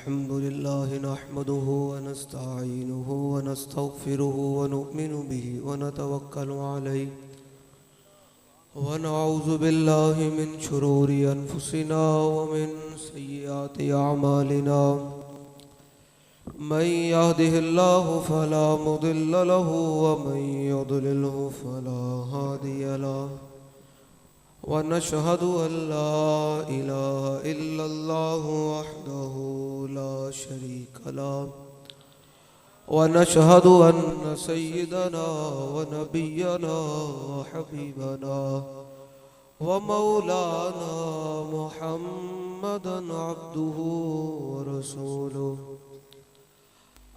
الحمد لله نحمده ونستعينه ونستغفره ونؤمن به ونتوكل عليه ونعوذ بالله من شرور أنفسنا ومن سيئات أعمالنا من يهده الله فلا مضل له ومن يضلله فلا هادي له ونشهد أن لا إله إلا الله وحده لا شريك له ونشهد أن سيدنا ونبينا وحبيبنا ومولانا محمدا عبده ورسوله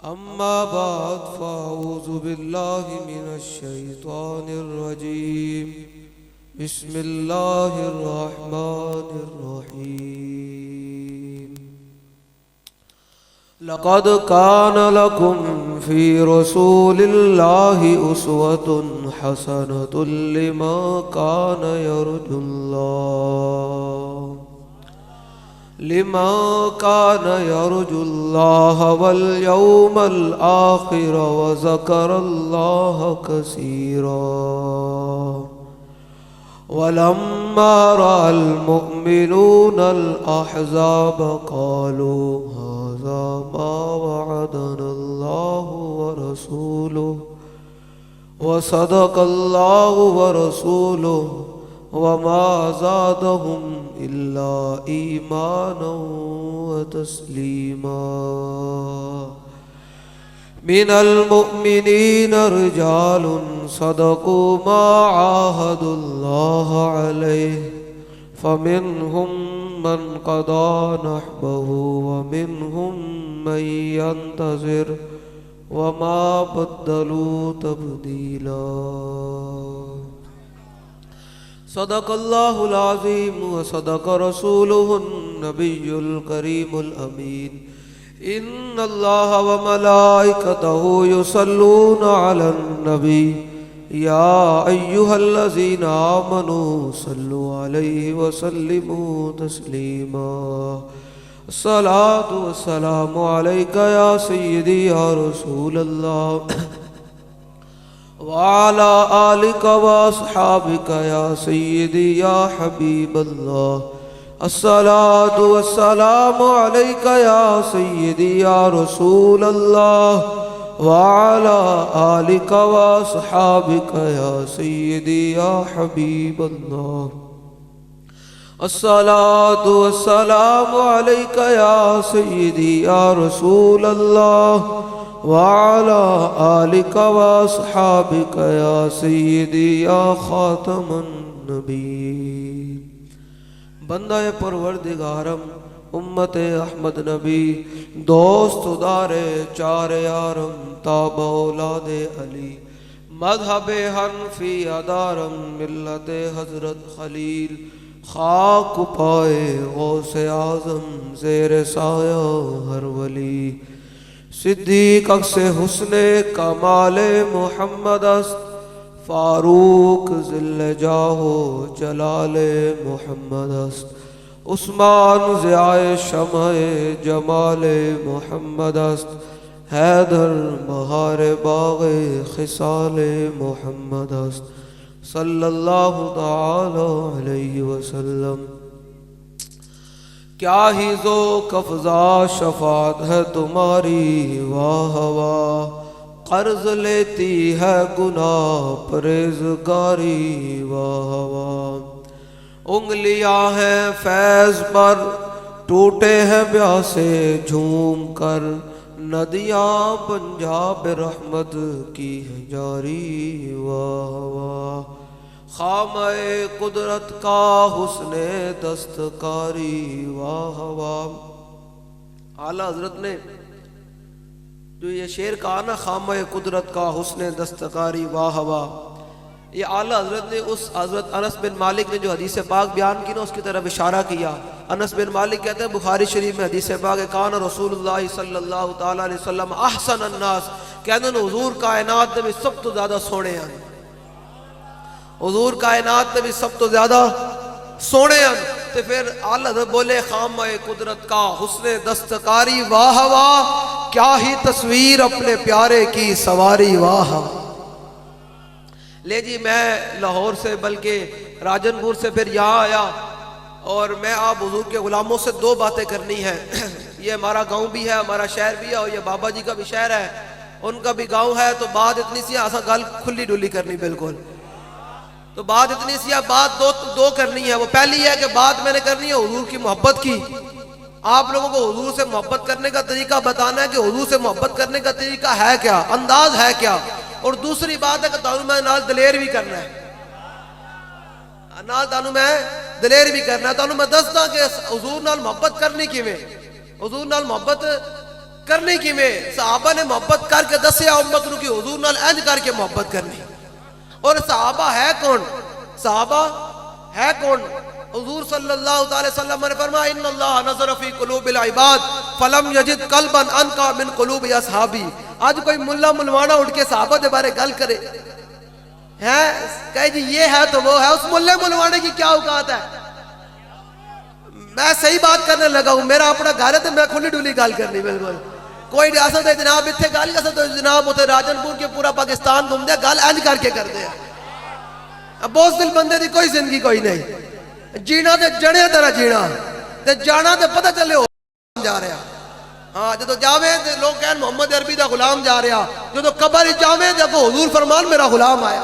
أما بعد فأعوذ بالله من الشيطان الرجيم بسم الله الرحمن الرحيم لقد كان لكم في رسول الله أسوة حسنة لمن كان يرجو الله واليوم الآخر وذكر الله كثيرا ولما رأى المؤمنون الأحزاب قالوا هذا ما وعدنا الله ورسوله وصدق الله ورسوله وما زادهم إلا إيمانا وتسليما من المؤمنين رجال صدقوا ما عاهدوا الله عليه فمنهم من قضى نحبه ومنهم من ينتظر وما بدلوا تبديلا صدق الله العظيم وصدق رسوله النبي الكريم الأمين إن الله وملائكته يصلون على النبي يا أيها الذين آمنوا صلوا عليه وسلموا تسليما الصلاة والسلام عليك يا سيدي يا رسول الله وعلى آلك وأصحابك يا سيدي يا حبيب الله الصلاة والسلام عليك يا سيدي يا رسول الله وعلى آلك وأصحابك يا سيدي يا حبيب الله الصلاة والسلام عليك يا سيدي يا رسول الله وعلى آلك وأصحابك يا سيدي يا خاتم النبيين بندہ پروردگارم امت احمد نبی دوست دار چار یارم تاب اولاد علی مذہب حنفی ادارم ملت حضرت خلیل خاک پائے غوث اعظم زیر سایہ ہر ولی صدیق اکس حسن کمال محمد است فاروق ذل جاہ جلال محمد است عثمان ضیاء شمع جمال محمد است حیدر بہار باغ خصال محمد است صلی اللہ تعالی علیہ وسلم کیا ہی ذوق افزا شفاعت ہے تمہاری واہ واہ قرض لیتی ہے گناہ پرہیزگاری واہ واہ انگلیاں ہیں فیض پر ٹوٹے ہیں پیاسے جھوم کر ندیاں پنجاب رحمت کی ہے جاری واہ واہ خامہ قدرت کا حسن دستکاری واہ واہ اعلیٰ حضرت نے جو یہ شعر کہا نا خامہ قدرت کا حسن دستکاری واہ واہ یہ اعلیٰ حضرت نے اس حضرت انس بن مالک نے جو حدیث پاک بیان کی نا اس کی طرف اشارہ کیا انس بن مالک کہتے ہیں بخاری شریف میں حدیث پاک ہے کان رسول اللہ صلی اللہ تعالی علیہ وسلم احسن الناس کہتے ہیں حضور کائنات میں سب تو زیادہ سونے ہیں حضور کائنات میں بھی سب تو زیادہ سونے ہیں تے پھر اعلی حضرت بولے خامہ قدرت کا حسن دستکاری واہ واہ، کیا ہی تصویر اپنے پیارے کی سواری واہ واہ۔ لے جی میں لاہور سے بلکہ راجن پور سے پھر یہاں آیا، اور میں آپ حضور کے غلاموں سے دو باتیں کرنی ہیں۔ یہ ہمارا گاؤں بھی ہے، ہمارا شہر بھی ہے، اور یہ بابا جی کا بھی شہر ہے، ان کا بھی گاؤں ہے، تو بات اتنی سی ایسا گل کھلی ڈلی کرنی بالکل، تو بات اتنی سی بات دو کرنی ہے۔ وہ پہلی ہے کہ بات میں نے کرنی ہے حضور کی محبت کی، آپ لوگوں کو حضور سے محبت کرنے کا طریقہ بتانا ہے کہ حضور سے محبت کرنے کا طریقہ ہے کیا، انداز ہے کیا۔ اور دوسری بات ہے کہ تانوں میں نال دلیر بھی کرنا ہے، نال تانوں میں دلیر بھی کرنا ہے۔ تانوں میں دستا کہ حضور نال محبت کرنی کیویں، حضور نال محبت کرنی کیویں۔ صحابہ نے محبت کر کے دسیا امت نو کہ حضور نال انج کر کے محبت کرنی۔ اور صحابہ ہے کون؟ صحابہ ہے کون؟ حضور صلی اللہ علیہ وسلم نے فرمایا ان اللہ نظر فی قلوب العباد فلم یجد قلبا انقا من قلوب اصحابی۔ آج کوئی ملا ملوانا اٹھ کے صحابہ دے بارے گل کرے ہیں، کہے جی یہ ہے تو وہ ہے، اس ملے ملوانے کی کیا اوقات ہے؟ میں صحیح بات کرنے لگا ہوں، میرا اپنا گھر ہے تو میں کھلی ڈولی گل کرنی بالکل۔ کوئی ریاست ہے جناب اتنے گل کر سکتے جناب اتنے راجن پور کے پورا پاکستان گھوم دیا گل انج کر کے کر دیا۔ بہت دل بندے دی کوئی زندگی کوئی نہیں، جینا تے جڑے طرح جینا تے جانا تے پتہ چلے ہو جا رہا۔ ہاں جدو جاوے تے لوگ کہن محمد عربی دا غلام جا رہا، جدو قبر جاوے تے حضور فرمان میرا غلام آیا۔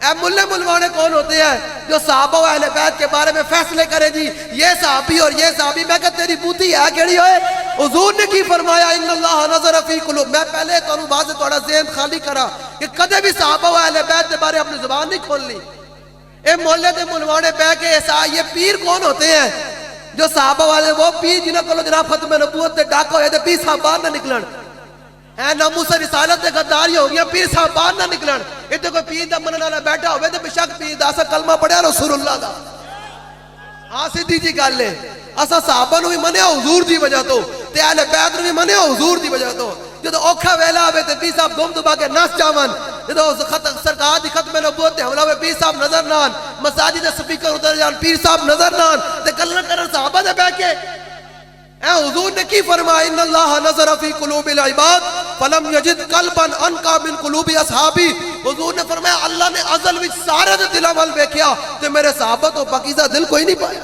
اے ملے ملوانے کون ہوتے ہیں جو صحابہ و اہل بیت کے بارے میں فیصلے کرے جی یہ صحابی اور یہ صحابی؟ میں کہا تیری بوتی ہے کیڑی ہوئے؟ حضور نے کی فرمایا ان اللہ نظر فی قلوب۔ میں پہلے تانوں بعد سے تھوڑا ذہن خالی کرا کہ کدے بھی صحابہ و اہل بیت کے بارے اپنی زبان نہیں کھولنی۔ اے مولے دے ملوانے بہ کے یہ پیر کون ہوتے ہیں جو صحابہ والے؟ وہ پیر جنہاں کو جناب ختم نبوت دے ڈاکا ہوئے تے پیر صاحب باہر نہ نکلن، اے ناموس رسالت دے غداری ہو گیا، پیر صاحب باہر نہ نکلن۔ اتنے کوئی پیر دا منن والا بیٹھا ہوئے تے بے شک پیر دا اسا کلمہ پڑھیا رسول اللہ دا، ہاں سیدھی جی گل ہے۔ اسا صحابہ نو بھی منیا حضور دی وجہ تو، تے اہل بیت نو بھی منیا حضور دی وجہ تو۔ جدو اوکھا ویلا ہوئے تے پیر صاحب دم دبا کے نس جاون، جدو سرکار دی ختم نبوت تے حملہ ہوئے پیر صاحب نظر نہ آن، مساجد دے سپیکر ادھر جان پیر صاحب نظر نہ آن، تے گلاں کرن صحابہ دے بیٹھ کے۔ اے حضور نے کی فرمایا ان اللہ نظر فی قلوب العباد فلم یجد قلبا انقا من قلوب اصحابی۔ حضور نے فرمایا اللہ نے ازل وچ سارے دے دلاں ول ویکھیا تے میرے صحابہ تو پاکیزہ دل کوئی نہیں پایا۔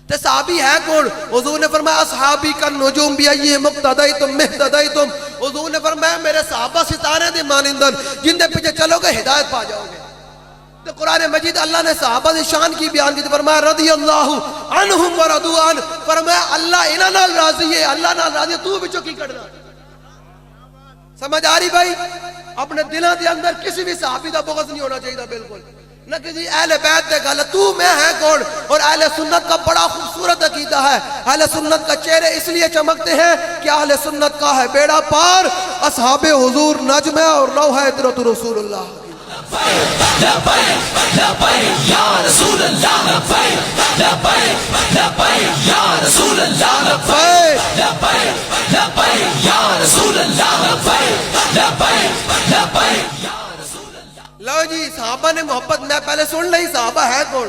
تے صحابی ہے کون؟ حضور نے فرمایا اصحابی کا نجوم بیئیہم اقتدیتم مہتدیتم۔ حضور نے فرمایا میرے صحابہ ستارے دے مانندن جن دے پیچھے چلو گے ہدایت پا جاؤ گے۔ تو قرآن مجید اللہ نے صحابہ دی شان کی بیان کی، فرمایا رضی اللہ عنہم ورضوا عنہ، فرمایا اللہ انہاں نال راضی ہے، اللہ نال راضی ہے، تو بچوں کی کرنا۔ سمجھ آ رہی بھائی؟ اپنے دلوں دے اندر کسی بھی صحابی دا بغض نہیں ہونا چاہیے بالکل نہ کسی اہل بیت دے گل تو میں ہے کون۔ اور اہل سنت کا بڑا خوبصورت عقیدہ ہے، اہل سنت کا چہرے اس لیے چمکتے ہیں کہ اہل سنت کا ہے بیڑا پار اصحاب حضور نجم ہے اور لوح ہے اطرت رسول اللہ۔ لبیک لبیک یا رسول اللہ، لبیک لبیک لبیک یا رسول اللہ، لبیک لبیک لبیک یا رسول اللہ، لبیک لبیک لبیک یا رسول اللہ۔ لو جی صحابہ نے محبت میں پہلے سن لئی صحابہ ہے کون،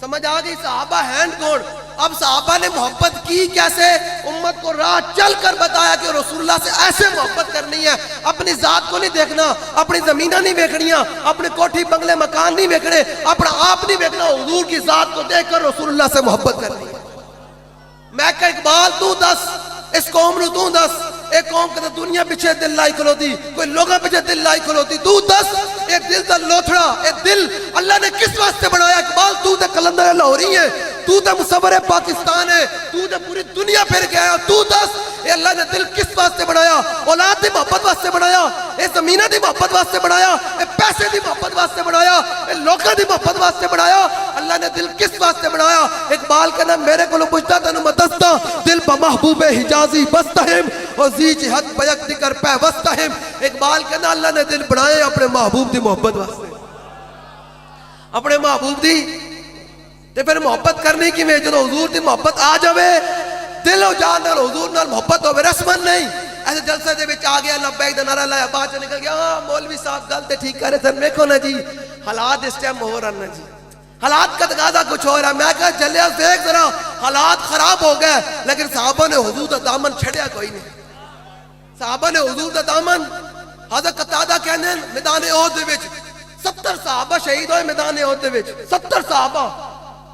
سمجھ آ گئی صحابہ ہیں کون۔ اب صحابہ نے محبت کی کیسے؟ امت کو راہ چل کر بتایا کہ رسول اللہ سے ایسے محبت کرنی ہے، اپنی ذات کو نہیں دیکھنا، اپنی زمینہ نہیں دیکھنیاں، اپنے کوٹھی بنگلے مکان نہیں دیکھنے، اپنا آپ نہیں دیکھنا، حضور کی ذات کو دیکھ کر رسول اللہ سے محبت کرنی ہے۔ میں کہ اقبال تو دس اس قوم نو تو دس، ایک قوم کہتا دنیا پیچھے دل لائی کھلو دی، کوئی لوگاں پیچھے دل لائی کھلو دی، تو دس ایک دل دا لوتھڑا، ایک دل اللہ نے کس واسطے بنایا؟ اقبال تو تے کلندر لاہوری ہے، تو تے مصور پاکستان ہے، تو تے پوری دنیا پھر گیا، تو دس اے اللہ نے دل کس واسطے بنایا؟ اولاد دی محبت واسطے بنایا، اے زمینہ دی محبت واسطے بنایا، اے پیسے دی محبت واسطے بنایا، اے لوگاں دی محبت واسطے بنایا؟ اللہ نے دل کس واسطے بنایا؟ اقبال کہنا میرے کو پوچھتا تینوں میں دستا، دل بمحبوب حجازی بستہم اور زی جہت بیک دکر پہ وستہم۔ اقبال کہنا اللہ نے دل بنائے اپنے محبوب دی محبت واسطے، اپنے محبوب دی تے پھر محبت کرنے کی میں جو حضور دی محبت آ جاوے دل و جان نال حضور نال محبت ہوے رسمن نہیں ایسے جلسے دے وچ آ گیا لبیک دا نعرہ لایا بعد چ نکل گیا ہاں مولوی صاحب گل تے ٹھیک کرے سن ویکھو نا جی حالات اس ٹائم ہو رہن نا جی حالات کا تقاضا کچھ اور ہے. میں کہا جلیا دیکھ ذرا حالات خراب ہو گئے لیکن صحابہ نے حضور دا دامن چھڑیا کوئی نہیں. صحابہ نے حضور دا دامن. حضرت قتادہ کہنے ہیں میدان احد دے وچ 70 صحابہ شہید ہوئے میدان احد دے وچ. 70 صحابہ.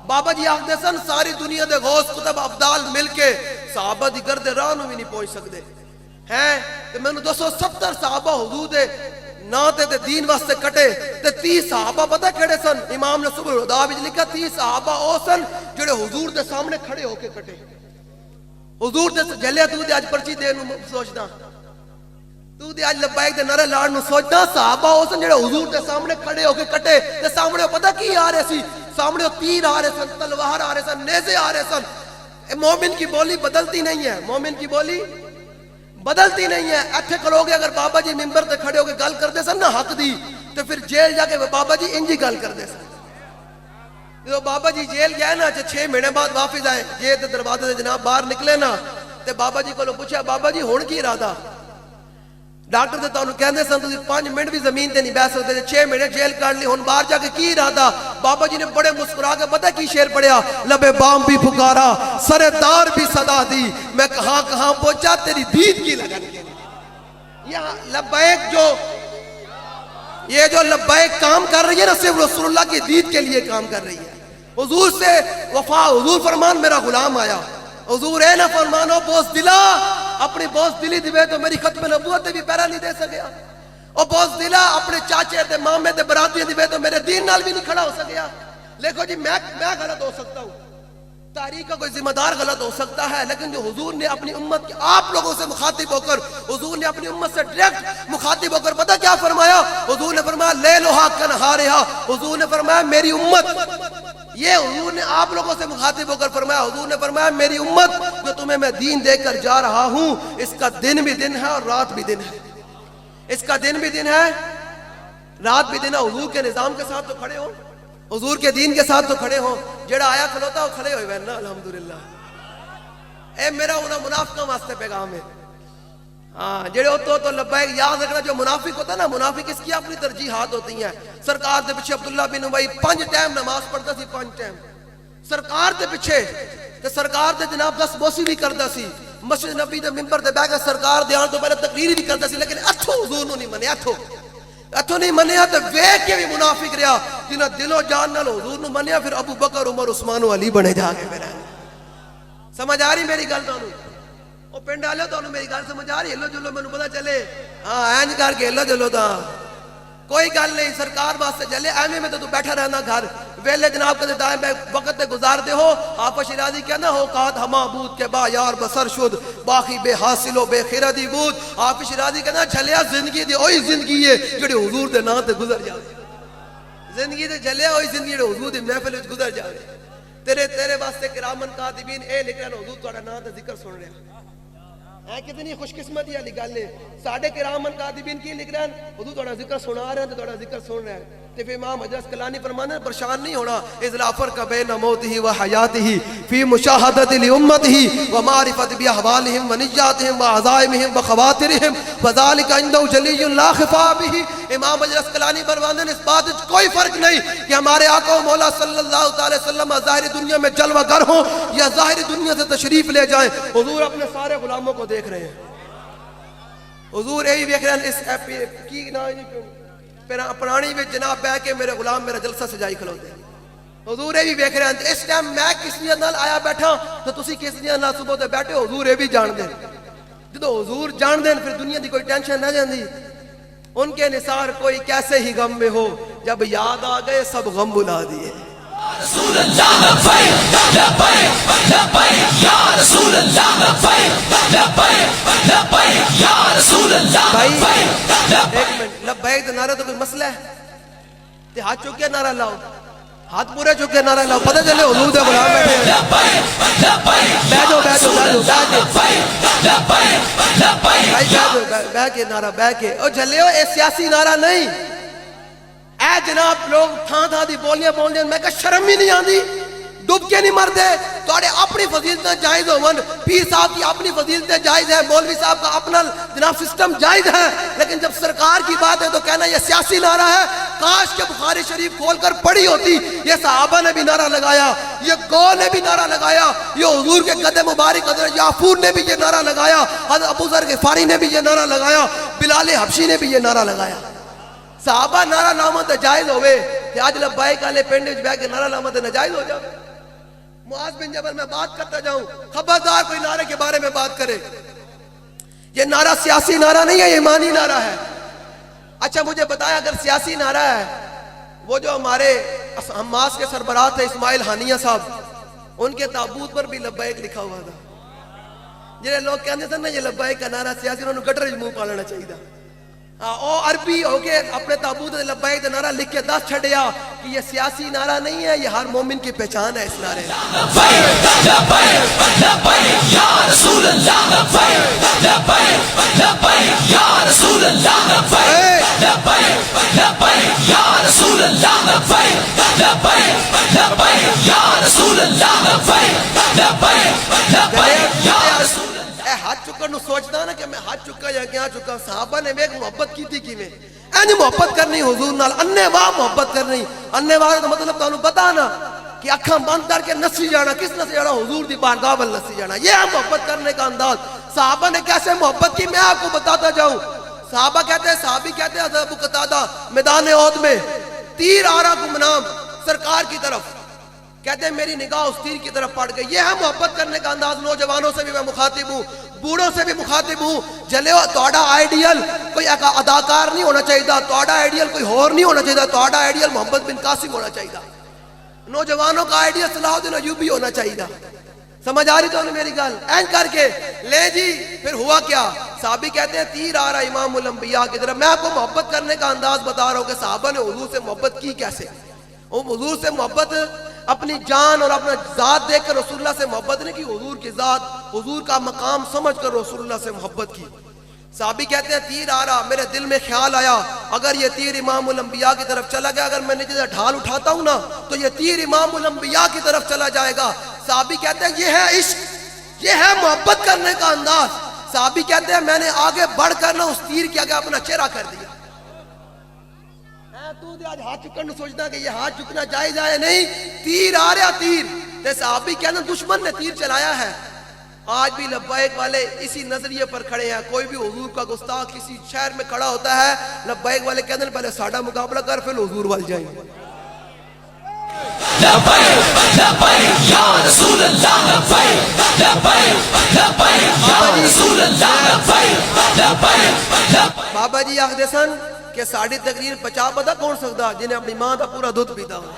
بابا جی آخدے سن ساری دنیا دے غوث قطب افضال مل کے صحابہ دی گرد راہ نو بھی نہیں پہنچ سکتے ہیں. تے مینوں دسو 70 صحابہ حضور دے نا تے دین واسطے کٹے تے 30 صحابہ پتہ کیڑے سن؟ امام نے سبل الہدیٰ وچ لکھا 30 صحابہ او سن جڑے حضور دے سامنے کھڑے ہو کے کٹے. حضور دے جلیا تو دے اج پرچی دین نو سوچدا, تو دے اج لبیک دے نعرے لاڑ نو سوچدا. صحابہ او سن جڑے حضور دے سامنے کھڑے ہو کے کٹے تے سامنے پتہ کی آ رہے سی؟ سامنے تیر آ رہے سن, تلوار آ رہے سن, نیزے آ رہے سن. مومن کی بولی بدلتی نہیں ہے, مومن کی بولی بدلتی نہیں ہے. ایتھے کھلو گے اگر بابا جی ممبر تے کھڑے ہو کے گل کردے سن نا حق دی تو پھر جیل جا کے بابا جی انجی گل کردے سن. جو بابا جی جیل گئے نا 6 مہینے بعد واپس آئے جیل دے دروازے سے جناب باہر نکلے نا تے بابا جی کو پوچھا بابا جی ہن کی ارادہ؟ ڈاکٹر تے تانوں کہندے سن تسی 5 منٹ بھی زمین تے نہیں بیٹھ سکتے, 6 مہینے جیل کاٹ لی, ہن باہر جا کے کی ارادہ؟ بابا جی نے بڑے مسکرا کے پتہ کی شعر پڑھیا, لبے بام بھی پکارا سر دار بھی صدا دی, میں کہاں کہاں پہنچا تیری دید کی لگن کے. یہ لبیک یہ جو لبیک کام کر رہی ہے نا صرف رسول اللہ کی دید کے لیے کام کر رہی ہے. حضور سے وفا, حضور فرمان میرا غلام آیا, حضور اے نہ فرمانو بوس دلا, اپنی بوس دلی دیوے تو میری ختم نبوت بھی پیرا نہیں دے سکیا. اور بوس دلا اپنے چاچے تے مامے تے برادری دیوے تو میرے دین نال بھی نہیں کھڑا ہو سکیا. دیکھو جی میں غلط ہو سکتا ہوں, تاریخ کا کوئی ذمہ دار غلط ہو سکتا ہے, لیکن جو حضور نے اپنی امت کے آپ لوگوں سے مخاطب ہو کر, حضور نے اپنی امت سے ڈائریکٹ مخاطب ہو کر پتہ کیا فرمایا؟ حضور نے فرمایا لے لوہا کنہارہا. حضور نے فرمایا میری امت, یہ حضور نے آپ لوگوں سے مخاطب ہو کر فرمایا, حضور نے فرمایا میری امت جو تمہیں میں دین دے کر جا رہا ہوں اس کا دن بھی دن ہے اور رات بھی دن ہے. اس کا دن بھی دن ہے, رات بھی دن ہے. حضور کے نظام کے ساتھ تو کھڑے ہو, حضور کے دین کے ساتھ تو کھڑے ہو. جڑا آیا کھلوتا وہ کھڑے ہوئے نا الحمدللہ. اے میرا انہاں منافقوں واسطے پیغام ہے. ہاں جڑے ہوتے تو لبیک یاد رکھنا, جو منافق ہوتا ہے نا, منافق اس کی اپنی ترجیحات ہوتی ہیں. سرکار دے پیچھے عبداللہ بن ابی 5 ٹائم نماز پڑھتا سی, 5 ٹائم سرکار دے پیچھے, تے سرکار دے جناب 10 بوسی بھی کرتا سی. مسجد نبی دے منبر تے بیٹھ کے سرکار دے آن تو پہلے تقریر بھی کرتا سی, لیکن اتھو حضور نو نہیں منیا, اتھو نہیں منیا. تے ویکھ کے بھی منافق رہا, جنہاں دل و جان نال حضور نو منیا پھر ابو بکر عمر عثمان و علی بنے جا کے. پھر سمجھ آ رہی میری گل تانوں؟ او پنڈ والے تانوں میری گل سمجھ آ رہی؟ ہلو جلو مینوں پتہ چلے. ہاں اینج کر کے ہلو جلو تا کوئی گل نہیں, سرکار واسطے چلے. ایویں میں تو بیٹھا رہنا گھر ویلے جناب کدے ٹائم وقت تے گزار دے ہو. آپا شیرازی کہنا ہو کات ہما بود کے با یار بسر شد باقی بے حاصل و بے خیردی بود. آپا شیرازی کہنا جھلیا زندگی دی وہی زندگی ہے جڑی حضور دے نام تے گزر جائے. زندگی تے جھلیا وہی زندگی جڑی حضور دی محفل وچ گزر جائے. تیرے واسطے کرامن کاتبین اے لکھ رہے حضور تہاڈا نام تے ذکر سن رہے ہیں. کتنی خوش قسمتی والی گل ہے. ساڈے کرامن کاتبین کی لکھ رہے ہیں حضور تہاڈا ذکر سنا رہے ہیں, تہاڈا ذکر سن رہے ہیں. تے پھر امام حضرت اسقلانی فرماتے ہیں پریشان نہیں ہونا. اذ فرق بین موتہ و حیاتہ فی مشاہدۃ لامتہ و معرفت باحوالہم و نجاتہم و عزائمہم و خواترہم وذلک عنده جلی لا خفا بہ. امام حضرت اسقلانی فرماتے ہیں اس بات وچ کوئی فرق نہیں کہ ہمارے آقا و مولا صلی اللہ تعالی وسلم ظاہری دنیا میں جلوہ گر ہوں یا ظاہری دنیا سے تشریف لے جائیں, حضور اپنے سارے غلاموں کو دیکھ رہے ہیں. حضور یہی دیکھ رہے ہیں اس کی پرانی میں جناب بہ کے میرے غلام میرا جلسہ سجائی کھلوتے ہیں. حضور یہ بھی دیکھ رہے ہیں اس ٹائم میں کس نیت نال آیا بیٹھا تو تسی کس نیت نال صبح تے بیٹھے. حضور یہ بھی جان دیں, جدو حضور جان دیں پھر دنیا دی کوئی ٹینشن نہ جاندی. ان کے نثار کوئی کیسے ہی غم میں ہو, جب یاد آ گئے سب غم بلا دیے. رسول اللہ لبیک لبیک لبیک یا رسول اللہ لبیک لبیک لبیک یا رسول اللہ لبیک. ایک منٹ, لبیک نعرہ تو کوئی مسئلہ ہے؟ تے ہاتھ چک کے نعرہ لاؤ, ہاتھ پورے چک کے نعرہ لاؤ, پتہ چلے حضور دے غلام بیٹھے ہیں. لبیک لبیک بیٹھو بیٹھو بیٹھو لبیک لبیک بہ کے نعرہ بہ کے. او جھلیو اے سیاسی نعرہ نہیں. اے جناب لوگ تھان تھان دی بولیاں بول دیں, میں کہا شرم ہی نہیں آندی. ڈب کے نہیں مرتے تھوڑے اپنی فضیلتیں جائز ہون پیر صاحب کی اپنی فضیلتیں جائز ہیں مولوی صاحب کا اپنا جناب سسٹم جائز ہے لیکن جب سرکار کی بات ہے تو کہنا یہ سیاسی نعرہ ہے کاش کہ بخاری شریف کھول کر پڑھی ہوتی یہ صحابہ نے بھی نعرہ لگایا یہ گو نے بھی نعرہ لگایا یہ حضور کے قد مبارک حضرت یعفور نے بھی یہ نعرہ لگایا حضرت ابو ذر غفاری نے بھی یہ نعرہ لگایا بلال حبشی نے بھی یہ نعرہ لگایا صحابہ نعرہ لامت جائز ہوئے کہ آج لبائک والے پنڈ وچ بیٹھ کے نعرہ لامت ناجائز ہو جائے معاذ بن جبل میں بات کرتا جاؤں خبردار کوئی نعرے کے بارے میں بات کرے یہ نعرہ سیاسی نعرہ نہیں ہے یہ ایمانی نعرہ ہے اچھا مجھے بتایا اگر سیاسی نعرہ ہے وہ جو ہمارے حماس کے سربراہ تھے اسماعیل ہانیہ صاحب ان کے تابوت پر بھی لبیک لکھا ہوا تھا جنہیں لوگ کہتے تھے نا یہ لبیک کا نعرہ سیاسی انہوں نے گٹر منہ پالنا چاہیے تھا او عربی ہو کے اپنے تابوت لبیک کا نعرہ لکھ کے دس چھڑیا کہ یہ سیاسی نعرہ نہیں ہے یہ ہر مومن کی پہچان ہے اس نعرے ہاتھ چکر نو سوچتا نا کہ میں ہاتھ چکا یا کیا چکا صحابہ نے ایک محبت کی تھی کیویں اینج محبت کرنی حضور نال انے واہ محبت کرنی انے واہ کا مطلب تانوں پتا نا کہ اکھاں بند کر کے نسی جانا کس نسی جانا حضور دی بارگاہ ول نسی جانا یہ ہے محبت کرنے کا انداز صحابہ نے کیسے محبت کی میں آپ کو بتاتا جاؤں صحابہ کہتے ہیں صحابی کہتے ہیں حضرت ابو قتادہ میدان احد میں تیر آ رہا گمنام سرکار کی طرف کہتے ہیں میری نگاہ اس تیر کی طرف پڑ گئی یہ ہے محبت کرنے کا انداز نوجوانوں سے بھی میں مخاطب ہوں بوڑھوں سے بھی مخاطب ہوں جلے توڑا آئیڈیل کوئی اداکار نہیں ہونا چاہیے توڑا آئیڈیل کوئی اور نہیں ہونا چاہیے توڑا آئیڈیل محمد بن قاسم ہونا چاہیے نوجوانوں کا آئیڈیل صلاح الدین ایوبی ہونا چاہیے سمجھ آ رہی تو میری گل این کر کے لے جی پھر ہوا کیا صحابی کہتے ہیں تیر آ رہا امام الانبیاء کی طرف میں آپ کو محبت کرنے کا انداز بتا رہا ہوں کہ صحابہ نے حضور سے محبت کی کیسے حضور سے محبت اپنی جان اور اپنا ذات دیکھ کر رسول اللہ سے محبت نہیں کی حضور کی ذات حضور کا مقام سمجھ کر رسول اللہ سے محبت کی صحابی کہتے ہیں تیر آ رہا میرے دل میں خیال آیا اگر یہ تیر امام الانبیاء کی طرف چلا گیا اگر میں نیچے سے ڈھال اٹھاتا ہوں نا تو یہ تیر امام الانبیاء کی طرف چلا جائے گا صحابی کہتے ہیں یہ ہے عشق یہ ہے محبت کرنے کا انداز صحابی کہتے ہیں میں نے آگے بڑھ کر نا اس تیر کے آگے اپنا چہرہ کر دیا تو آج ہاتھ چکن سوچنا کہ یہ ہاتھ چکنا جائز ہے نہیں تیر آ رہا تیر تے صحابی کہنا دشمن نے تیر چلایا ہے آج بھی لبیک والے اسی نظریے پر کھڑے ہیں کوئی بھی حضور کا گستاخ کسی شہر میں کھڑا ہوتا ہے لبیک والے کہتے ہیں پہلے ساڑھا مقابلہ کر پھر حضور وال جائیں لبیک لبیک یا رسول اللہ لبیک لبیک لبیک یا رسول اللہ لبیک لبیک بابا جی آخدے سن کہ ساڑھی تقریر پچا پتا کون سکتا جنہیں اپنی ماں دا پورا دودھ پیتا ہو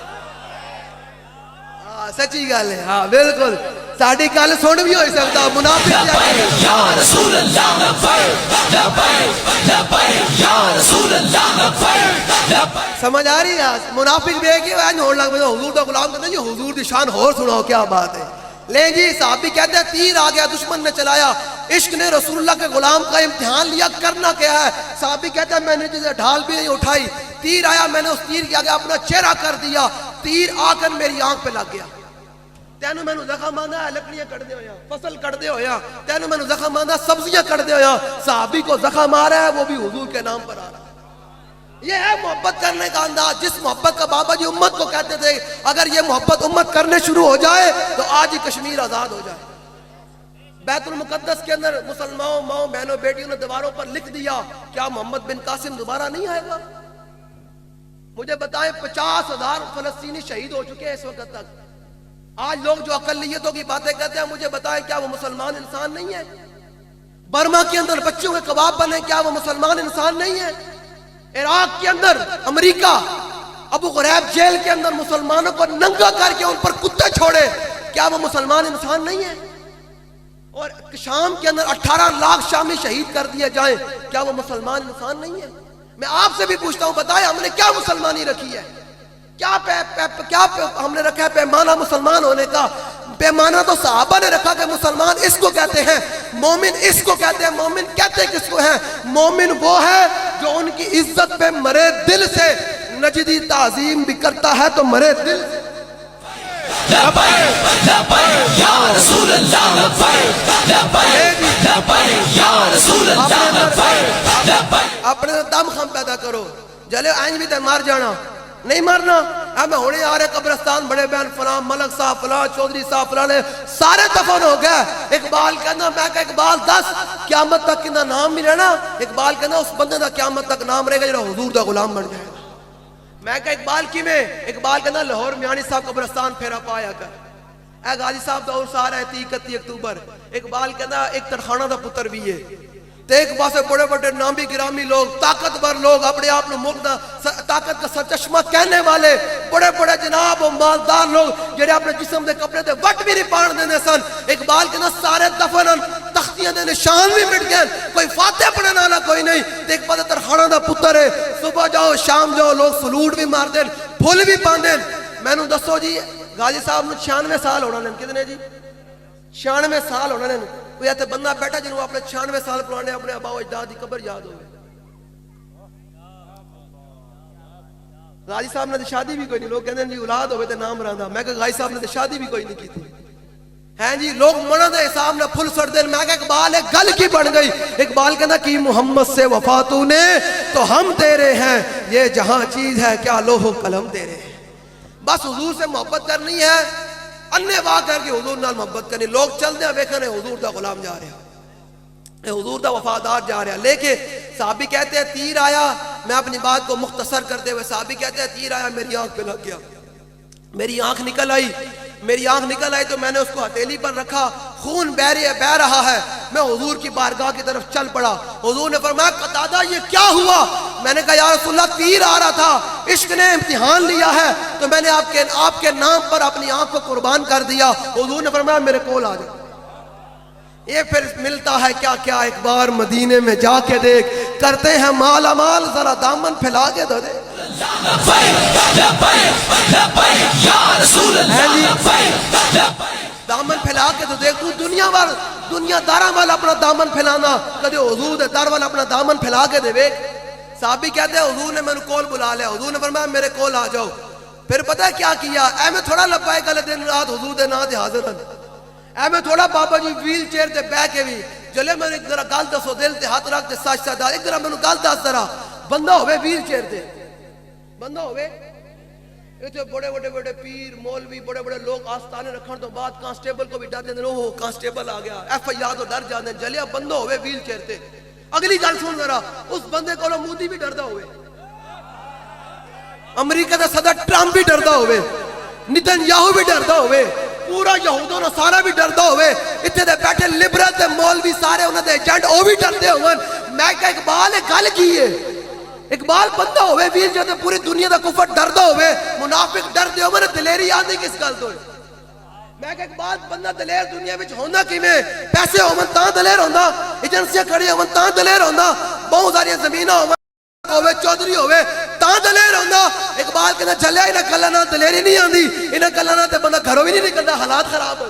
سچی گل ہے ہاں بالکل ساڑھی گل سن بھی ہو سکتا منافق یا رسول اللہ لبیک لبیک لبیک یا رسول اللہ لبیک سمجھ آ رہی ہے منافق دیکھ کے ہونے لگ پہ حضور دا غلام کہتے ہیں یہ حضور دی شان اور سناؤ کیا بات ہے لے جی صحابی کہتے ہیں تیر آ گیا دشمن نے چلایا عشق نے رسول اللہ کے غلام کا امتحان لیا کرنا کیا ہے صحابی کہتے ہیں میں نے جسے ڈھال بھی نہیں اٹھائی تیر آیا میں نے اس تیر کے آگے اپنا چہرہ کر دیا تیر آ کر میری آنکھ پہ لگ گیا تینوں میں نے زخم آندا ہے لکڑیاں کٹ دے ہویا فصل کٹ دے ہویا تینوں میں نے زخم آندا سبزیاں کٹ دے ہویا صحابی کو زخم آ رہا ہے وہ بھی حضور کے نام پر آ رہا ہے یہ ہے محبت کرنے کا انداز جس محبت کا بابا جی امت کو کہتے تھے اگر یہ محبت امت کرنے شروع ہو جائے تو آج ہی کشمیر آزاد ہو جائے بیت المقدس کے اندر مسلمانوں ماؤں بہنوں بیٹیوں نے دیواروں پر لکھ دیا کیا محمد بن قاسم دوبارہ نہیں آئے گا مجھے بتائیں 50,000 فلسطینی شہید ہو چکے ہیں اس وقت تک آج لوگ جو اقلیتوں کی باتیں کہتے ہیں مجھے بتائیں کیا وہ مسلمان انسان نہیں ہے برما کے اندر بچوں کے کباب بنے کیا وہ مسلمان انسان نہیں ہے عراق کے اندر امریکہ ابو غریب جیل کے اندر مسلمانوں کو ننگا کر کے ان پر کتے چھوڑے کیا وہ مسلمان انسان نہیں ہے اور شام کے اندر 18 لاکھ شامی شہید کر دیے جائیں کیا وہ مسلمان انسان نہیں ہے میں آپ سے بھی پوچھتا ہوں بتائیں ہم نے کیا مسلمانی رکھی ہے کیا ہم نے رکھا ہے پیمانہ مسلمان ہونے کا پیمانہ تو صحابہ نے رکھا کہ مسلمان اس کو کہتے ہیں مومن اس کو کہتے ہیں مومن کہتے کس کو ہیں مومن وہ ہے جو ان کی عزت پہ مرے دل سے نجدی تعظیم بھی کرتا ہے تو مرے دل سے لبیک لبیک یا رسول اللہ لبیک لبیک لبیک یا رسول اللہ لبیک لبیک. اپنے دم خم پیدا کرو. جلے آئیں بھی تے مار جانا نہیں مرنا. میں ہونے آ رہے قبرستان بڑے بہن فلاں ملک صاحب فلاں چودھری صاحب فلاں سارے دفن ہو گئے. اقبال کہنا میں کہ اقبال دس قیامت تک کہنا نام بھی رہنا. اقبال کہنا اس بندے دا قیامت تک نام رہے گا جڑا حضور دا غلام بن جائے گا. میں کہ اقبال کی میں اقبال کہنا لاہور میانی صاحب قبرستان پھیرا پایا کر. اے غازی صاحب دا عرس آ رہا ہے 31 اکتوبر. اقبال کہنا ایک ترخانہ دا پتر بھی ہے تے ایک پاسے بڑے بڑے نامی گرامی لوگ طاقتور لوگ اپنے آپ ملک دا طاقت کا سرچشمہ کہنے والے بڑے بڑے جناب و مالدار لوگ جڑے اپنے جسم دے کپڑے دے وٹ بھی نہیں پان دینے سن. اقبال کے نا سارے دفنن تختیاں دے نشان بھی مٹ گئے. کوئی فاتح پڑھنے والا کوئی نہیں. تے ایک پاسے ترخانہ دا پتر ہے. صبح جاؤ شام جاؤ لوگ سلوٹ بھی مار دین پھول بھی پان دین. میں نو دسو جی غازی صاحب نو 96 سال ہونا نے. کتنے جی 96 سال ہونا نے. کوئی ایسے بندہ بیٹھا جنہوں اپنے 96 سال پرانے اپنے ابا و اجداد کی قبر یاد ہوئے. غازی صاحب نے شادی بھی کوئی نہیں. لوگ کہتے ہیں جی اولاد ہوئے تے نام رہندا. میں کہ غازی صاحب نے شادی بھی کوئی نہیں کی تھی. ہیں جی لوگ منہ دے حساب نہ پھل سڑ دے. میں کہ اقبال ایک گل کی بن گئی. اقبال کہنا کہ محمد سے وفا تو نے تو ہم تیرے ہیں. یہ جہاں چیز ہے کیا لوح و قلم تیرے ہیں. بس حضور سے محبت کرنی ہے. انے واہ کر کے حضور نال محبت کرنی. لوگ چل دے ویکھنے حضور دا غلام جا رہا حضور دا وفادار جا رہا. لیکن صحابی کہتے ہیں تیر آیا. میں اپنی بات کو مختصر کرتے ہوئے صحابی کہتے ہیں تیر آیا میری آنکھ پہ لگ گیا. میری آنکھ نکل آئی. میری آنکھ نکل آئی تو میں نے اس کو ہتھیلی پر رکھا. خون بہ رہا ہے. میں حضور کی بارگاہ کی طرف چل پڑا. حضور نے فرمایا قتادہ یہ کیا ہوا؟ میں نے کہا یا رسول اللہ تیر آ رہا تھا. عشق نے امتحان لیا ہے تو میں نے آپ کے نام پر اپنی آنکھ کو قربان کر دیا. حضور نے فرمایا میرے کول آ جاؤ. یہ پھر ملتا ہے کیا کیا ایک بار مدینے میں جا کے دیکھ. کرتے ہیں مالا مال ذرا دامن پھیلا کے دے. دامن پھیلا کے تو دیکھ. تو دنیا دارہ والا اپنا دامن پھیلانا کدے حضور دے در والا اپنا دامن پھیلا کے دے. صحابی کہتے ہیں حضور نے میرے کول بلا لیا. حضور نے فرمایا میرے کول آ جاؤ. پھر پتہ ہے کیا کیا؟ اے میں تھوڑا لبائے گلے دن رات حضور دے نا دے حاضر ہیں. اے میں تھوڑا بابا جی ویل چیئر تے بہ کے بھی چلے میں ایک ذرا گل دسو دل تے ہاتھ رکھ تے سچ سچ ایک ذرا میں گل دس ذرا. بندہ ہوئے ویل چیئر تے بندہ ہوئے اتنے بڑے بڑے بڑے پیر مولوی بڑے بڑے لوگ آستانے رکھن تو بعد کانسٹیبل کو بھی ڈر دیں. اوہ کانسٹیبل آ گیا ایف آئی آر تو ڈر جاندے. جلیا بندہ ہوئے ویل چیئر تے. اگلی گل سن ذرا اس بندے کو مودی بھی ڈردا ہوئے. امریکہ دا صدر ٹرمپ بھی ڈردا ہوئے. نتن یاہو بھی ڈردا ہوئے. پورا یہود و نصارہ بھی ڈردا ہوئے. اتنے دے بیٹھے لبرل تے مولوی سارے انہاں دے ایجنٹ او بھی ڈردے ہون. میں کہ اقبال ایک گل کی ہے. اقبال بندہ ہوئے ویر جاتے پوری دنیا دا کفر ڈردہ ہوئے. منافق ڈردے ہوئے. دلیری آندھی کس گل تو ہے. میں کہ اقبال بندہ دلیر دنیا وچ ہوندا کیویں؟ پیسے ہون تاں دلیر ہوندا. ایجنسیاں کھڑی ہون تاں دلیر ہوندا. بہت ساری زمیناں ہوئے چودھری ہوئے تاں دلیر ہوندا. اقبال کہنا چلیا انہاں گلاں نال دلیری نہیں آندی. انہاں گلاں نال تے بندہ گھروں بھی نہیں نکلدا. حالات خراب ہو.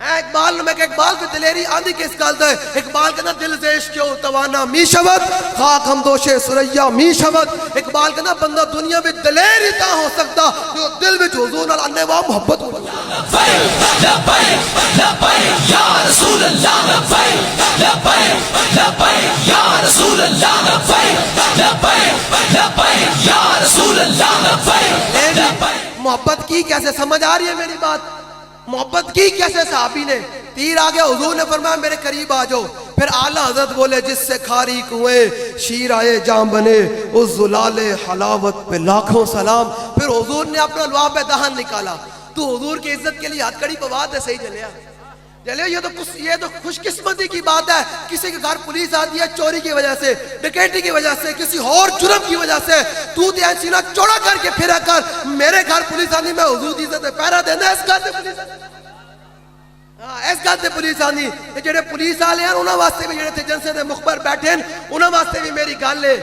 اقبال میں کہ اقبال کی دلیری آندھی کس گل تے؟ اقبال کہنا دل سے عشق کیوں توانا می شود خاک ہم دوش سریا می شود. اقبال کہنا بندہ دنیا میں دلیر ہی تاں ہو سکتا جو دل میں حضور نال انے وا محبت ہو. لبیک لبیک یا رسول اللہ لبیک لبیک لبیک یا رسول اللہ لبیک لبیک لبیک یا رسول اللہ لبیک. محبت کی کیسے سمجھ آ رہی ہے میری بات؟ محبت کی کیسے؟ صحابی نے تیر آگے حضور نے فرمایا میرے قریب آ جاؤ. پھر اعلیٰ حضرت بولے جس سے کھاری کنویں شیر آئے جام بنے اس زلال حلاوت پہ لاکھوں سلام. پھر حضور نے اپنا لعاب دہن نکالا. تو حضور کی عزت کے لیے ہاتھ کڑی پواد دے. صحیح جلیا چلے. یہ تو خوش قسمتی کی بات ہے. کسی کے گھر پولیس آتی ہے چوری کی وجہ سے ڈکیتی کی وجہ سے کسی اور جرم کی وجہ سے تو تے سینہ چوڑا کر کے پھرا کر. میرے گھر پولیس آنی میں حضور کی عزت پہرا دینا. اس گھر سے پولیس اس گل تے پولیس آندی. جڑے پولیس والے ہیں انہاں واسطے بھی جڑے تھے جنسے دے مخبر بیٹھے ہیں انہاں واسطے بھی میری گل ہے.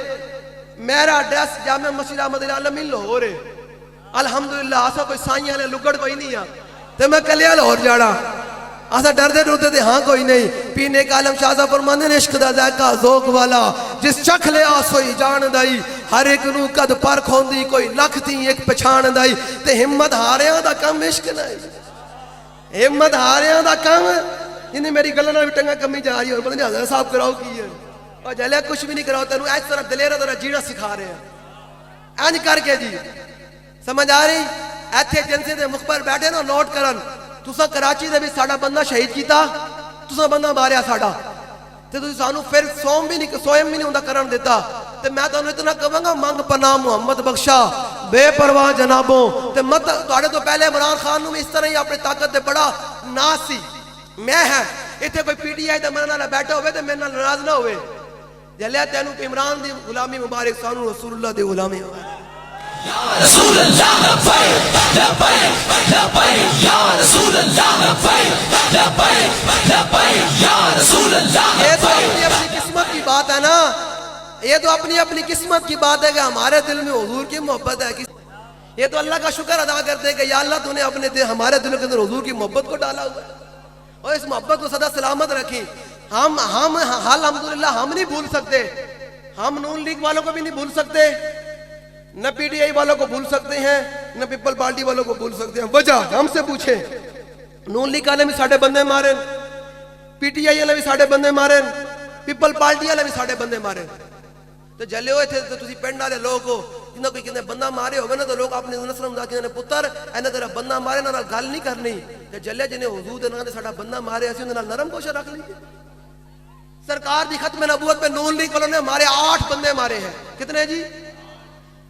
میرا ایڈریس جامع مسجد احمد العالمین لاہور ہے. الحمدللہ آسا کوئی سائیں والے لگڑ کوئی نہیں ہے تے میں کلیا لاہور جاڑا. آسا ڈردے ڈردے دے ہاں کوئی نہیں. پینے کا عالم شاہ صاحب فرماندے نے عشق دا ذائقہ ذوق والا جس چکھ لیا سوئی جان دائی ہر ایک نو قد پرکھ ہوندی کوئی لکھ تھی ایک پچھان دائی تے ہمت ہاریاں دا کم عشق نہیں ہمت ہاریاں دا کم جنہیں میری گلہ نہ ٹنگا کمی جا رہی ہے پتہ نہیں حضرت صاحب کراؤ کی ہے اور جلے کچھ بھی نہیں کراؤ تینوں ایس طرح دلیرہ طرح جیڑا سکھا رہے ہیں اینج کر کے جی سمجھ آ رہی ایتھے جنسے دے مخبر بیٹھے نا نوٹ کرن تسا کراچی دے بھی ساڑا بندہ شہید کیتا تسا بندہ ماریا ساڑا تے تسی سانو پھر سوم بھی نہیں ہوندا کرن دیتا تے میں تانوں اتنا کہاں گا منگ پناہ محمد بخشا بے پرواہ جنابوں تے مت تواڈے تو پہلے عمران خان نو اس طرح ہی اپنی طاقت دے بڑا ناز سی میں ہے ایتھے کوئی پی ٹی آئی تے میرے نال بیٹھا ہوئے تے میرے نال ناراض نہ ہوئے جلیا تینوں کہ عمران دی غلامی مبارک سانو رسول اللہ دی غلامی مبارک رسول اللہ لبیک لبیک لبیک یا رسول اللہ لبیک لبیک لبیک یا رسول اللہ یہ تو اپنی اپنی قسمت کی بات ہے نا یہ تو اپنی اپنی قسمت کی بات ہے کہ ہمارے دل میں حضور کی محبت ہے یہ تو اللہ کا شکر ادا کرتے ہیں کہ یا اللہ تو نے اپنے دل ہمارے دل کے اندر حضور کی محبت کو ڈالا ہوا ہے اور اس محبت کو سدا سلامت رکھی ہم الحمدللہ ہم نہیں بھول سکتے ہم نون لیگ والوں کو بھی نہیں بھول سکتے نہ پی ٹی آئی والوں کو بھول سکتے ہیں نہ پیپل پارٹی والوں کو بھول سکتے ہیں وجہ ہم سے پوچھیں نون لیگ والے بھی ساڑھے بندے مارے پی ٹی آئی والے بھی ساڑھے بندے مارے پیپل پارٹی والے بھی ساڑھے بندے مارے تو جلے ہوئے تھے تو تسی پینڈ والے لوگ کو جنہاں کوئی کہنے بندہ مارے ہوگا نا تو لوگ اپنے نسلم دا کہنے پتر اینا تیرا بندہ مارے نا گل نہیں کرنی تو جلے جنہیں حضور دینا دے ساڑھا بندہ مارے ایسی انہوں نے نرم کوشش رکھ لی سرکار دی ختم نبوت پہ نون لیگ والوں نے ہمارے 8 بندے مارے ہیں کتنے جی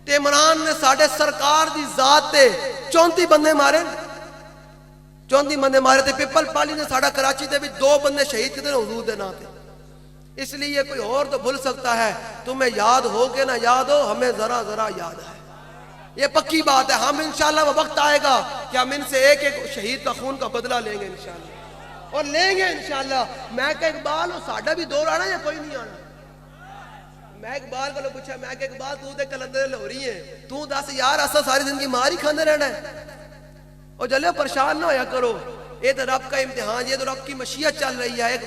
تے عمران نے ساڑھے سرکار دی ذات تے 34 بندے مارے 34 بندے مارے تے پیپل پالی نے ساڑھا کراچی تے بھی 2 بندے شہید کتنے حضور دے نا تے اس لیے کوئی اور تو بھول سکتا ہے تمہیں یاد ہو کہ نہ یاد ہو ہمیں ذرا ذرا یاد ہے یہ پکی بات ہے ہم انشاءاللہ وہ وقت آئے گا کہ ہم ان سے ایک ایک شہید کا خون کا بدلہ لیں گے انشاءاللہ اور لیں گے انشاءاللہ میں کہ اقبال ہو ساڑھا بھی دور آنا یا کوئی نہیں آنا میں اقبال کو پوچھا میں کہ اقبال تو دے کلندر لے ہو رہی ہے تو دس یار ایسا ساری زندگی ماری کھاندے رہنا ہے اور جلے پریشان نہ ہویا کرو یہ تو رب کا امتحان یہ تو رب کی مشیت چل رہی ہے ایک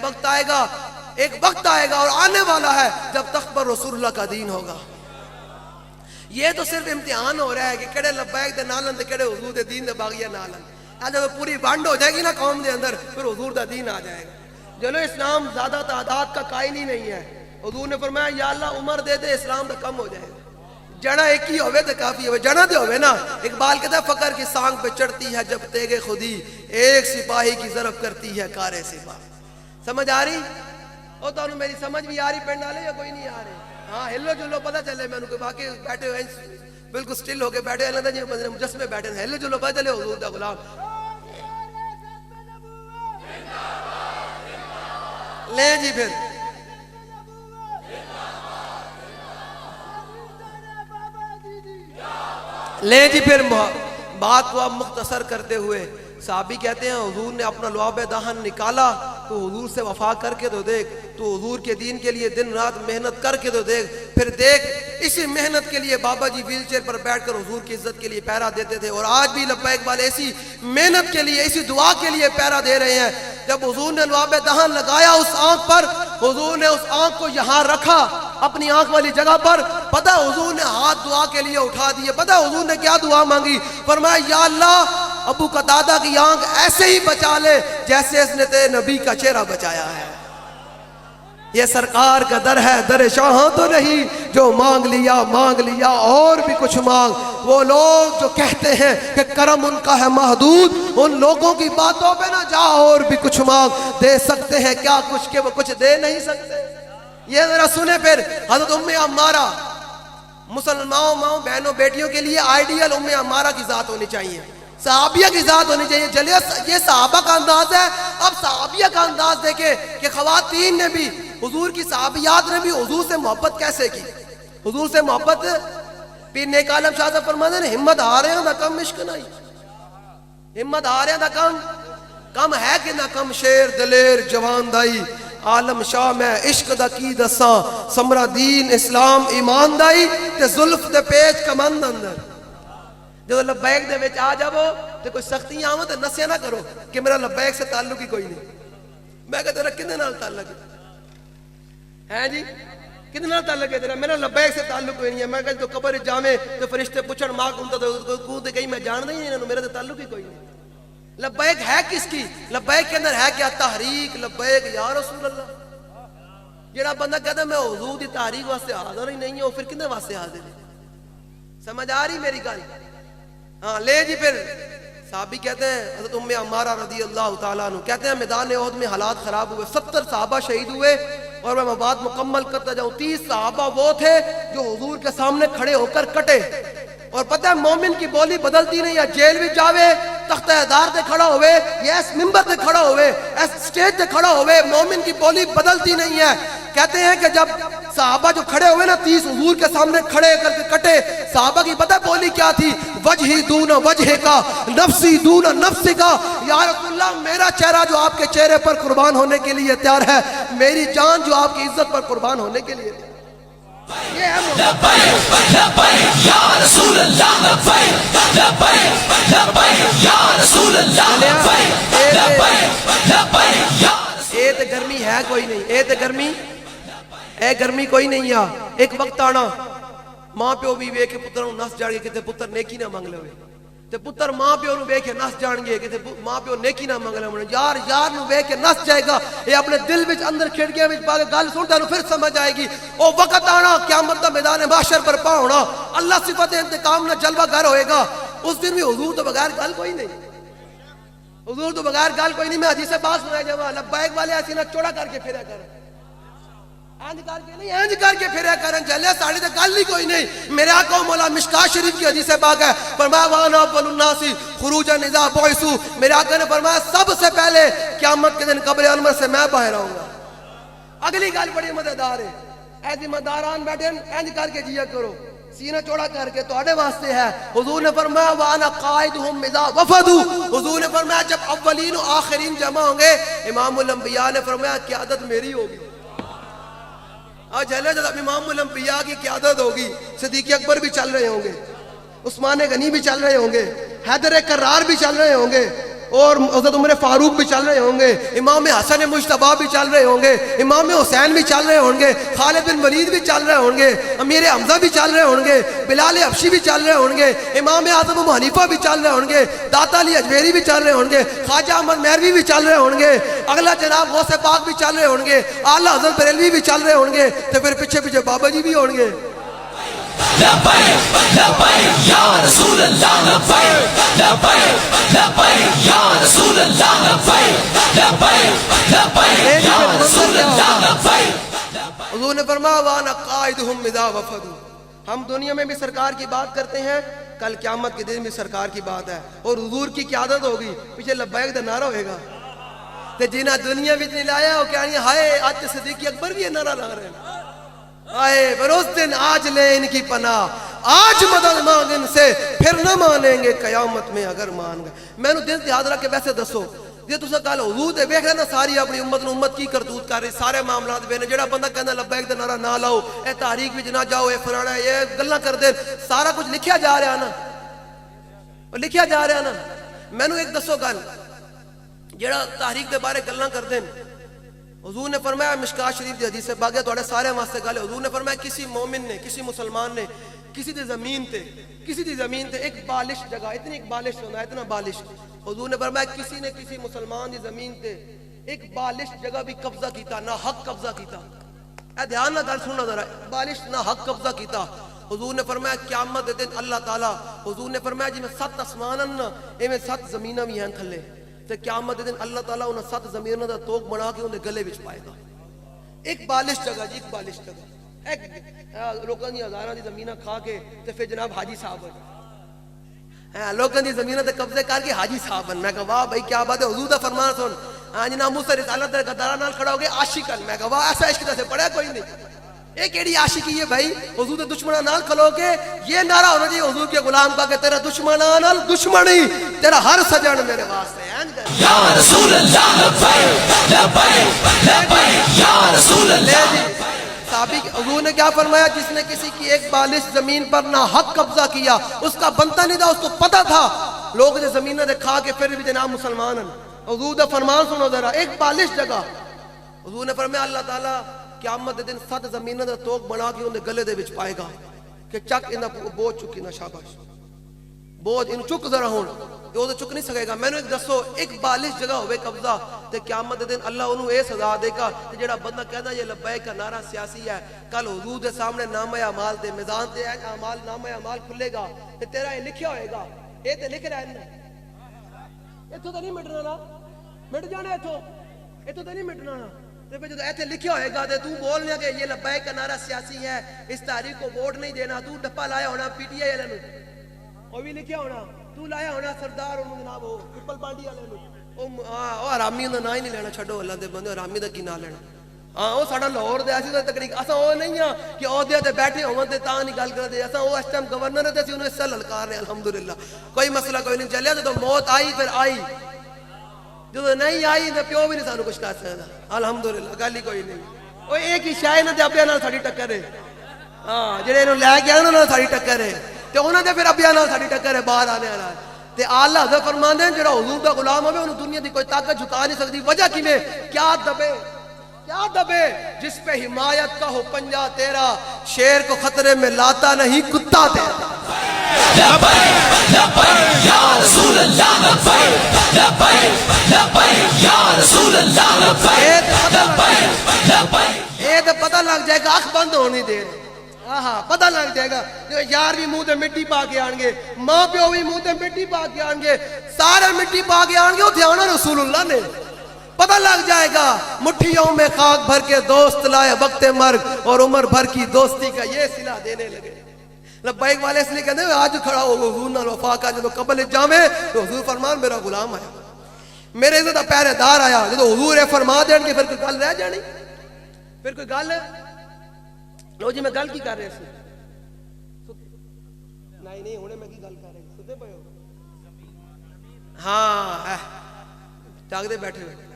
وقت آئے گا اور آنے والا ہے جب تخت پر رسول اللہ کا دین ہوگا یہ تو صرف امتحان ہو رہا ہے کہ کڑے لبیک دے نالن دے کڑے حضور دے دین دے باغیہ نالن جب پوری بانڈ ہو جائے گی نا قوم دے اندر پھر حضور دا دین آ جائے گا جلو اسلام زیادہ تعداد کا قائل ہی نہیں ہے حضور نے فرمایا یا اللہ عمر دے دے اسلام دا کم ہو جائے گا جڑا ایک ہی ہوئے تو کافی ہوئے جڑا دے ہوئے نا اقبال کہتا ہے فقر کی سانگ پہ چڑھتی ہے جب تیغ خودی ایک سپاہی کی ضرب کرتی ہے کار سپاہ سمجھ آ رہی اور تو انہوں میری سمجھ بھی آ رہی پینڈ آلے یا کوئی نہیں آ رہے ہاں ہلو جلو پتہ چلے میں انہوں کہ باقی بیٹھے ہوئے بالکل سٹل ہو کے بیٹھے ہیں جی مجسمے بیٹھے ہیں ہلو جلو پتہ چلے حضور دا غلام لیں جی پھر لیں جی پھر بات کو اب مختصر کرتے ہوئے صحابی کہتے ہیں حضور نے اپنا لعاب دہن نکالا تو حضور سے وفا کر کے تو دیکھ تو حضور کے دین کے لیے دن رات محنت کر کے تو دیکھ پھر دیکھ اسی محنت کے لیے بابا جی ویل چیئر پر بیٹھ کر حضور کی عزت کے لیے پیرا دیتے تھے اور آج بھی لبیک والے ایسی محنت کے لیے اسی دعا کے لیے پیرا دے رہے ہیں جب حضور نے لعاب دہن لگایا اس آنکھ پر حضور نے اس آنکھ کو یہاں رکھا اپنی آنکھ والی جگہ پر پتہ حضور نے ہاتھ دعا کے لیے اٹھا دیے پتہ حضور نے کیا دعا مانگی فرمایا یا اللہ ابو قتادہ کی آنکھ ایسے ہی بچا لے جیسے اس نے تیرے نبی کا چہرہ بچایا ہے یہ سرکار کا در ہے در شاہاں تو نہیں جو مانگ لیا اور بھی کچھ مانگ وہ لوگ جو کہتے ہیں کہ کرم ان کا ہے محدود ان لوگوں کی باتوں پہ نہ جا اور بھی کچھ مانگ دے سکتے ہیں کیا کچھ کہ وہ کچھ دے نہیں سکتے یہ ذرا سنیں پھر حضرت ام عمارہ مسلمانوں ماؤں بہنوں بیٹیوں کے لیے آئیڈیل ام عمارہ کی ذات ہونی چاہیے صحابیہ کی ذات ہونی چاہیے چلیے یہ صحابہ کا انداز ہے اب صحابیہ کا انداز دیکھیں کہ خواتین نے بھی حضور کی صحابیات نے بھی حضور سے محبت کیسے کی حضور سے محبت پیر نیک عالم شاہ صاحب فرماتے ہیں ہمت ہارے دا کم عشق نہیں ہمت ہارے دا کم ہے کہ نہ کم شیر دلیر جوان دائی عالم شاہ میں عشق دا کی دساں سمرا دین اسلام ایمان دائی تے زلف دے پیچ کمند اندر جو لبیک دے وچ آ جاؤ تے کوئی سختیاں آؤں تے نسیا نہ کرو کہ میرا لبیک سے تعلق ہی کوئی نہیں میں کہتے رکھ کنے نال تعلق ہے جی کتنا تعلق ہے تیرا؟ میرا لبیک سے تعلق کوئی نہیں ہے. میں کہ تو قبر جاویں تو فرشتے پوچھن ماں کون تو کہیں میں جاندا ہی نہیں, میرا تو تعلق ہی کوئی نہیں. لبیک ہے کس کی؟ لبیک کے اندر ہے کیا؟ تحریک. لبیک یا رسول اللہ. جڑا بندہ کہتا ہے میں حضور دی تحریک واسطے حاضر ہی نہیں ہوں, پھر کنے واسطے حاضر ہے؟ سمجھ آ رہی میری گل؟ ہاں لے جی. پھر صحابی کہتے ہیں, حضرت ام عمارہ رضی اللہ تعالیٰ عنہ کہتے ہیں میدان احد میں حالات خراب ہوئے, 70 صحابہ شہید ہوئے. اور میں بات مکمل کرتا جاؤں, 30 صحابہ وہ تھے جو حضور کے سامنے کھڑے ہو کر کٹے. اور پتہ ہے مومن کی بولی بدلتی نہیں ہے. جیل بھی جاوے, تختہ دار تے کھڑا ہوئے, یا اس منبر تے کھڑا ہوئے, اس سٹیج تے کھڑا ہوئے, مومن کی بولی بدلتی نہیں ہے. کہتے ہیں کہ جب صحابہ جو کھڑے ہوئے نا 30 حضور کے سامنے کھڑے کر کے کٹے, صحابہ کی پتہ بولی کیا تھی؟ وجہی دون وجہ کا, نفسی دون نفس کا. یا رسول اللہ میرا چہرہ جو آپ کے چہرے پر قربان ہونے کے لیے تیار ہے, میری جان جو آپ کی عزت پر قربان ہونے کے لیے تیار ہے. یہ ہے لبیک لبیک یا رسول اللہ, لبیک لبیک لبیک یا رسول اللہ, لبیک لبیک لبیک یا. اے تے گرمی ہے کوئی نہیں, اے تے گرمی, اے گرمی کوئی نہیں ہے. ایک وقت آنا ماں پیو بھی ویکھ کے پتر نوں نس جان گے کتے پتر نیکی نہ منگ لوے, تے پتر ماں پیو نوں ویکھ کے نس جان گے کتے ماں پیو نیکی نہ منگ لوے. یار یار نوں ویکھ کے نس جائے گا, یہ اپنے دل وچ اندر کھڑکیاں وچ پا کے گل سندا نوں پھر سمجھ آئے گی. او وقت آنا قیامت دا میدان محشر پر پا ہونا, اللہ صفت انتقام نہ جلوہ گر ہوئے گا. اس دن بھی حضور تو بغیر گل کوئی نہیں, حضور تو بغیر گل کوئی نہیں. میں حدیث پاک سنایا جاواں, لبیک والے ایسی نہ چوڑا کر کے پھریا کر, اینج کر کے نہیں, اینج کر کے پھریا کرن. چلے ساڑی تے گل ہی کوئی نہیں. میرے آقا مولا مشکاۃ شریف کی حدیث پاک ہے, فرمایا وانا اول الناس خروجا اذا بعثوا. میرے آقا نے فرمایا سب سے پہلے قیامت کے دن قبر انور سے میں باہر آؤں گا. اگلی گل بڑی مزیدار ہے, اے ذمہ داران بیٹھے اینج کر کے جیا کرو, سینہ چوڑا کر کے تواڈے واسطے ہے. حضور نے فرمایا وانا قائدہم اذا وفدوا. حضور نے فرمایا جب اولین و آخرین جمع ہوں گے, امام الانبیاء نے فرمایا قیادت میری ہوگی. آج جب امام الانبیاء کی قیادت ہوگی, صدیق اکبر بھی چل رہے ہوں گے, عثمان غنی بھی چل رہے ہوں گے, حیدر کرار بھی چل رہے ہوں گے, اور حضرت عمر فاروق بھی چل رہے ہوں گے, امام حسن مجتبیٰ بھی چل رہے ہوں گے, امام حسین بھی چل رہے ہوں گے, خالد بن ولید بھی چل رہے ہوں گے, امیر حمزہ بھی چل رہے ہوں گے, بلال حبشی بھی چل رہے ہوں گے, امام اعظم ابو حنیفہ بھی چل رہے ہوں گے, داتا علی اجمیری بھی چل رہے ہوں گے, خواجہ احمد مہروی بھی چل رہے ہوں گے, اگلا جناب غوث پاک بھی چل رہے ہوں گے, اعلیٰ حضرت بریلوی بھی چل رہے ہوں گے, تو پھر پیچھے پیچھے بابا جی بھی ہوں گے. لبیک لبیک یا رسول اللہ, لبیک لبیک لبیک یا رسول اللہ, لبیک لبیک لبیک یا رسول اللہ, لبیک. حضور نے فرمایا وانا قائدہم اذا وفدوا. ہم دنیا میں بھی سرکار کی بات کرتے ہیں, کل قیامت کے دن بھی سرکار کی بات ہے, اور حضور کی قیادت ہوگی, پیچھے لبیک دا نعرہ ہوئے گا. تے جنہاں دنیا وچ نہیں لایا وہ کہانی ہائے آج تے صدیق اکبر بھی یہ نعرہ لا رہے ہیں, آئے پر اس دن آج لے ان کی پناہ, آج مدد مانگ ان سے, پھر نہ مانیں گے قیامت میں اگر مان گئے. میں نے دل سے یاد رکھ کے ویسے دسو جی تسا کل حضور دے ویکھ رہے نا ساری اپنی امت کی کرتوت کر رہی, سارے معاملات بے نے. جڑا بندہ کہندا لبیک دا نعرہ نہ لاؤ, اے تحریک وچ نہ جاؤ, اے فلانا یہ گلاں کر دے, سارا کچھ لکھیا جا رہا نا, لکھیا جا رہا نا. مینوں ایک دسو گل, جڑا تحریک دے بارے گلاں کر دین, حضور نے فرمایا مشکاۃ شریف دی حدیث سے باقی تھوڑے سارے واسطے گل ہے. حضور نے فرمایا کسی مومن نے, کسی مسلمان نے کسی دی زمین تے ایک بالش جگہ, اتنی ایک بالش ہونا, اتنا بالش. حضور نے فرمایا کسی نے کسی مسلمان دی زمین تے ایک بالش جگہ بھی قبضہ کیتا, نہ حق قبضہ کیتا. اے دھیان نہ گل سننا ذرا, بالش نہ حق قبضہ کیتا. حضور نے فرمایا قیامت دے دن اللہ تعالیٰ, حضور نے فرمایا جی میں 7 آسمان نا ایویں 7 زمیناں بھی ہیں تھلے, تے قیامت دے دن اللہ تعالیٰ انہاں 7 زمیناں دا توق بنا کے انہاں دے گلے وچ پائے گا. ایک بالش جگہ جی, ایک بالش جگہ, ایک لوکاں دی ہزاراں دی زمیناں کھا کے تے پھر جناب حاجی صاحب بن, لوکاں دی زمیناں تے قبضے کر کے حاجی صاحب بن. میں کہا واہ بھائی کیا بات ہے, حضور دا فرمان سن, ہاں جی ناموس رسالت دے غدارا نال کھڑا ہو گئے عاشقاً. میں کہا واہ ایسا عشق سے پڑھا کوئی نہیں. ایک کیڑی عاشقی ہے بھائی, حضور دے دشمناں نال کھلو کے یہ نعرہ ہونا چاہیے حضور کے غلام کا کہ تیرا دشمناں نال دشمنی, تیرا ہر سجن میرے واسطے ہے. یا رسول اللہ, لبیک لبیک لبیک یا رسول اللہ. صحابی حضور نے کیا فرمایا, جس نے کسی کی ایک بالش زمین پر نہ حق قبضہ کیا, اس کا بنتا نہیں تھا, اس کو پتہ تھا لوگ جو زمینیں دے کھا کے پھر بھی جناب مسلمان ہیں. حضور دا فرمان سنو ذرا, ایک بالش جگہ. حضور نے فرمایا اللہ تعالیٰ قیامت دے دن 7 زمیناں دا توک بنا کے انہوں گلے دے وچ پائے گا کہ چک انہاں بوجھ چکی نہ شاباش بوجھ ان چک ذرا ہون یہ تو چک نہیں سکے گا. میں نے ایک دسو ایک بالش جگہ ہوئے قبضہ تے قیامت دے دن اللہ انہوں اے سزا دے گا کہ جڑا بندہ کہنا یہ لبیک کا نعرہ سیاسی ہے کل حضور دے سامنے نامہ اعمال دے میزان تے اعمال نامہ اعمال کھلے گا تے تیرا یہ لکھیا ہوئے گا اے تے لکھ رہا ہے ایتھوں تے نہیں مٹنا نا مٹ جانا ایتھوں تے نہیں مٹنا نا تے پھر جدوں ایتھے لکھیا ہوئے گا تے تو بولنا کہ یہ لبیک کا نعرہ سیاسی ہے اس تحریک کو ووٹ نہیں دینا تو ڈپا لایا ہونا پی ٹی آئی والے نوں وہ بھی لکھیا ہونا تو لایا ہونا سردار انہوں جناب ہو پپل پارٹی والے نوں او حرامی دا نا ہی نہیں لینا چھڈو اللہ دے بندے حرامی دا کی نا لینا ہاں وہ ساڈا لاہور دے اسی تقریب اساں او نہیں ہاں کہ عہدے تے بیٹھے ہون تے تاں نہیں گل کردے اساں او اس ٹائم گورنر تے اسی انہوں اس سے للکار رہے الحمدللہ کوئی مسئلہ کوئی نہیں چلیا تو موت آئی پھر آئی جدو نہیں آئی تے پیو بھی نہیں سانو کچھ کر سکدا الحمدللہ گل ہی کوئی نہیں او ایک ہی شے نہ تے ابے نال ساڈی ٹکر ہے ہاں جڑے انہوں لے کے انہاں نال ساڈی ٹکر ہے تے انہاں دے پھر ابے نال ساڈی ٹکر ہے باہر آنے والا تے اعلی حضرت فرماندے ہیں جڑا حضور دا غلام ہوے انہوں دنیا دی کوئی طاقت جھکا نہیں سکتی وجہ کیویں کیا دبے جس پہ حمایت کا ہو پنجہ تیرا شیر کو خطرے میں لاتا نہیں کتا تیرا لبیک لبیک یا رسول اللہ لبیک لبیک لبیک یا رسول اللہ لبیک لبیک لبیک اے تے پتہ لگ جائے گا آنکھ بند ہونی دے ہاں پتہ لگ جائے گا یار بھی منہ تے مٹی پا کے آن گے ماں پیو بھی منہ تے مٹی پا کے آن گے سارے مٹی پا کے آن گے اتھے آنا رسول اللہ نے پتہ لگ جائے گا مٹھیوں میں خاک بھر کے دوست لائے وقت مرگ اور عمر بھر کی دوستی کا یہ صلہ دینے لگے لبیک والے اس لیے کہتے ہیں آج کھڑا ہو حضور نال وفا کا جب قبل جاوے تو حضور فرمان میرا غلام آیا میرے عزت پہرے دار آیا جب حضور فرما دین کے پھر کوئی گل رہ جانی پھر کوئی گل لو جی میں گل کی کر رہے ہیں نہیں ہونے میں کی گل کر رہے ہیں ستے پے ہو ہاں جاگ دے بیٹھے ہوئے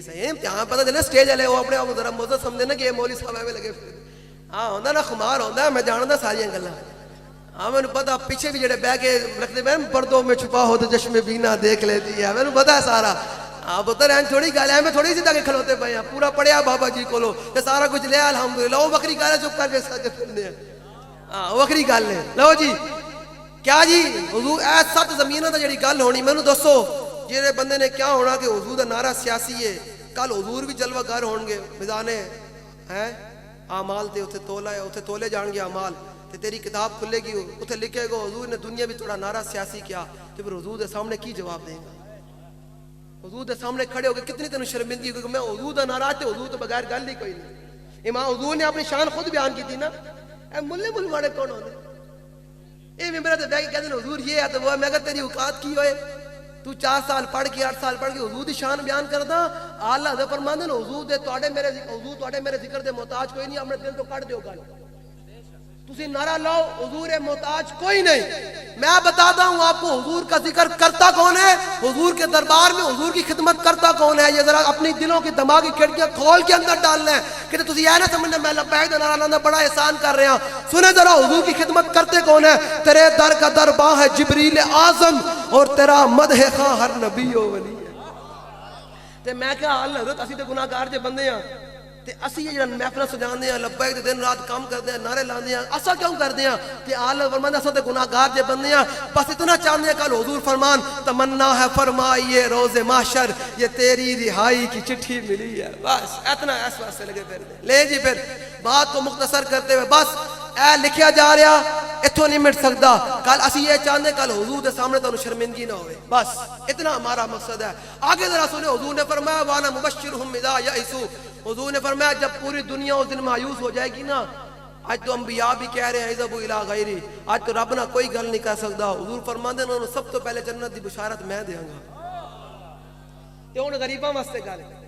صحیح امتحان پتہ چلے سٹیج والے وہ اپنے آپ ذرا موزت سمجھے نا کہ یہ مولوی صاحب ایویں لگے ہاں ہوندا نا خمار ہوندا میں جاندا ساری گلاں ہاں میں پتہ پیچھے بھی جڑے بیٹھ کے رکھتے میں پردوں میں چھپا ہو تو چشم بینا دیکھ لیتی ہے میں پتہ ہے سارا ہاں پتہ رہن تھوڑی گل ہے میں تھوڑی سی تک کھلوتے پے ہیں پورا پڑھیا بابا جی کولو تے سارا کچھ لیا الحمدللہ وہ بکری گل چپ کر کے سکے پھرنے ہاں بکری گل ہے لو جی کیا جی حضور اے 7 زمیناں تے جڑی گل ہونی مینوں دسو جڑے بندے نے کیا ہونا کہ حضور دا نعرہ سیاسی ہے کل حضور بھی جلوہ گر ہون گے میدانے ہیں اعمال تے اوتھے تولا ہے اوتھے تولے جان گے اعمال تے تیری کتاب کھلے گی اوتھے لکھے گا حضور نے دنیا بھی تھوڑا نعرہ سیاسی کیا تے پھر حضور دے سامنے کی جواب دے گا حضور دے سامنے کھڑے ہو کے کتنی تینوں شرمندگی کیونکہ میں حضور دا نعرہ تے حضور تو بغیر گل ہی کوئی نہیں امام حضور نے اپنی شان خود بیان کی تھی نا اے ملے ملواڑے کون ہوندے اے ممبر تے بیٹھ کے کہندے حضور یہ ہے تو وہ میں کہ تیری اوقات کی ہوئے تو 4 سال پڑھ کے 8 سال پڑھ کے حضور دی شان بیان کردا اعلی حضرت فرماندے نے حضور دے تواڈے میرے ذکر دے محتاج کوئی نہیں اپنے دل تو کڈ دیو گل تسی نعرہ لاؤ حضور محتاج کوئی نہیں میں بتاتا ہوں آپ کو حضور کا ذکر کرتا کون ہے حضور کے دربار میں حضور کی خدمت کرتا کون ہے یہ ذرا اپنی دلوں کی دماغی کھڑکیاں کھول کے اندر ڈالنا ہے کہ تسی یہ نہ سمجھنا میں لبیک دا نعرہ لانا بڑا احسان کر رہا سنے ذرا حضور کی خدمت کرتے کون ہے تیرے در کا درباں ہے جبریل اعظم اور تیرا مدح خواں ہر نبی و ولی ہے تے میں کہا اللہ حضرت اسی تے گناہگار جے بندے ہیں تے اسی یہ محفل سجاندے ہیں لبیک دے دن رات کام کردے ہیں نعرے لاندے ہیں اسا کیوں کردے ہیں کہ اعلی فرماندے اسا تے گناہگار جے بندے ہیں بس اتنا چاہندے ہیں کل حضور فرمان تمنا ہے فرمائیے روز محشر یہ تیری رہائی کی چٹھی ملی ہے بس اتنا اس واسطے لگے پھر لے جی پھر بات کو مختصر کرتے ہوئے بس اے لکھیا جا رہا اتھوں نہیں مٹ سکتا کل اسی یہ چاہندے کل حضور دے سامنے تو شرمندگی نہ ہوئے بس اتنا ہمارا مقصد ہے آگے ذرا سنے حضور نے فرمایا وانا مبشرہم اذا یئسوا حضور نے فرمایا جب پوری دنیا اس دن مایوس ہو جائے گی نا آج تو انبیاء بھی کہہ رہے ہیں اذهبوا الى غیری آج تو رب نہ کوئی گل نہیں کر سکتا حضور فرماندے نے سب تو پہلے جنت دی بشارت میں دیاں گا تے ہن غریباں واسطے گل ہے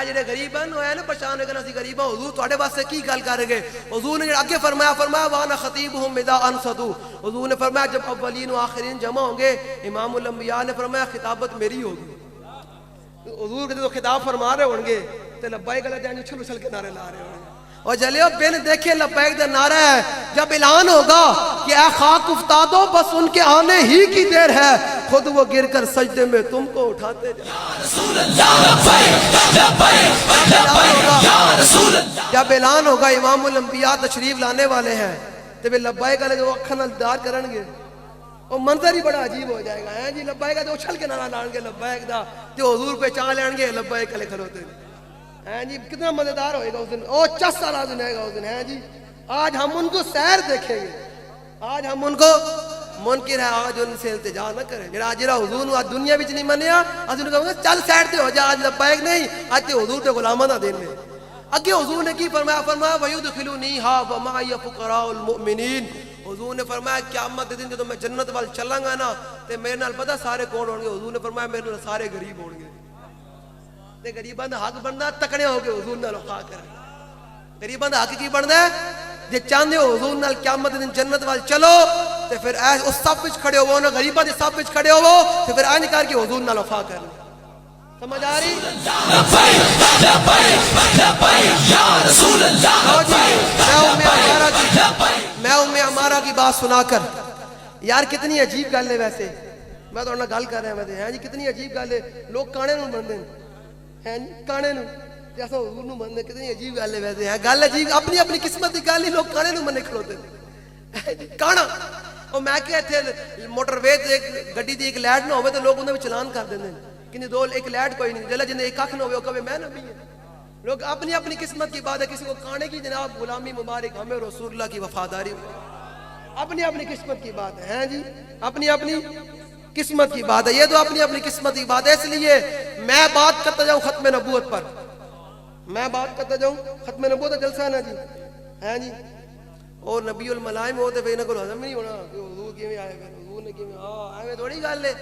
جڑے غریب ہیں وہ ہے نا پہچان ہے کہ اسی غریب ہیں حضور تواڈے واسطے کی گل کر گے حضور نے اگے فرمایا وانا خطیبہم اذا انصتوا حضور نے فرمایا جب اولین و آخرین جمع ہوں گے امام الانبیاء نے فرمایا خطابت میری ہوگی حضور کے جو خطاب فرما رہے ہوں گے تے لبیک علیہ جان چھل چھل کے نعرے لا رہے ہوں گے اور جلیو بن دیکھے لبیک دا نعرہ ہے جب اعلان ہوگا کہ اے خاک افتادو بس ان کے آنے ہی کی دیر ہے خود وہ گر کر سجدے میں تم کو اٹھاتے جائیں رسول اللہ لبیک لبیک لبیک یا رسول جب اعلان ہوگا امام الانبیاء تشریف لانے والے ہیں تو پھر لبیک والے جو اکھاں نال دیدار کرن گے وہ منظر ہی بڑا عجیب ہو جائے گا ہیں جی لبیک کا تو اچھل کے نعرہ لان گے لبیک دا جو حضور پہچان لین گے لبیک والے کھلوتے ہیں جی کتنا مزیدار ہوئے گا اس دن او چس سالہ دن ہے گا اس دن ہیں جی آج ہم ان کو سیر دیکھیں گے آج ہم ان کو منکر ہے آج ان سے التجا نہ کریں جڑا جڑا حضور نو آج دنیا وچ نہیں منیا آج ان کو چل سائڈ تے ہو جا آج لبیک نہیں آج تے حضور تے غلاماں دا دین میں اگے حضور نے کی فرمایا فرمایا وَيُدْخِلُنِيهَا وَمَعِيَ فُقَرَاءُ الْمُؤْمِنِينَ حضور نے فرمایا قیامت دے دن جدوں میں جنت وال چلاں گا نا تے میرے نال پتہ سارے کون ہون گے حضور نے فرمایا میرے نال سارے غریب ہون گے تے غریباں دا حق بندا تکڑے ہو کے حضور نال وفا کرن غریباں دا حق کی بندا ہے جے چاہندے ہو حضور نال قیامت دے دن جنت وال چلو تے پھر اس صف وچ کھڑے ہوو نا غریباں دے صف وچ کھڑے ہوو تے پھر انج کر کے حضور نال وفا کرن سمجھ آ رہی میں ام عمارہ کی بات سنا کر یار کتنی عجیب گل ہے ویسے میں تو گل کر رہا ہوں جی کتنی عجیب گل ہے لوگ کانے نو بنتے ہیں کانے نو جیسا حضور نو بنتے کتنی عجیب گل ہے ویسے ہے گل عجیب اپنی اپنی قسمت کی گل ہی لوگ کانے نو بننے کھلوتے ہیں کانا اور میں کہ اتنے موٹر وے ایک گڈی دی ایک لائٹ نہ ہوئے تو لوگ انہیں چلان کر دیں کہ دو ایک لائٹ کوئی نہیں جلے جنہیں ایک اکھ نہ ہوئے وہ کبھی میں نہ بھی ہے لوگ اپنی اپنی قسمت کی بات ہے کسی کو کانے کی جناب غلامی مبارک ہمیں رسول اللہ کی وفاداری اپنی اپنی قسمت کی بات ہے جی اپنی اپنی قسمت کی بات ہے یہ تو اپنی اپنی قسمت کی بات ہے اس لیے میں بات کرتا جاؤں ختم نبوت پر میں بات کرتا جاؤں ختم نبوت جلسہ نا جی ہے جی اور نبی الملائم ہوتے پہ انہوں کو حضم نہیں ہونا کہ حضور کیویں آئے پھر حضور نے کیویں آئے تھوڑی گل ہے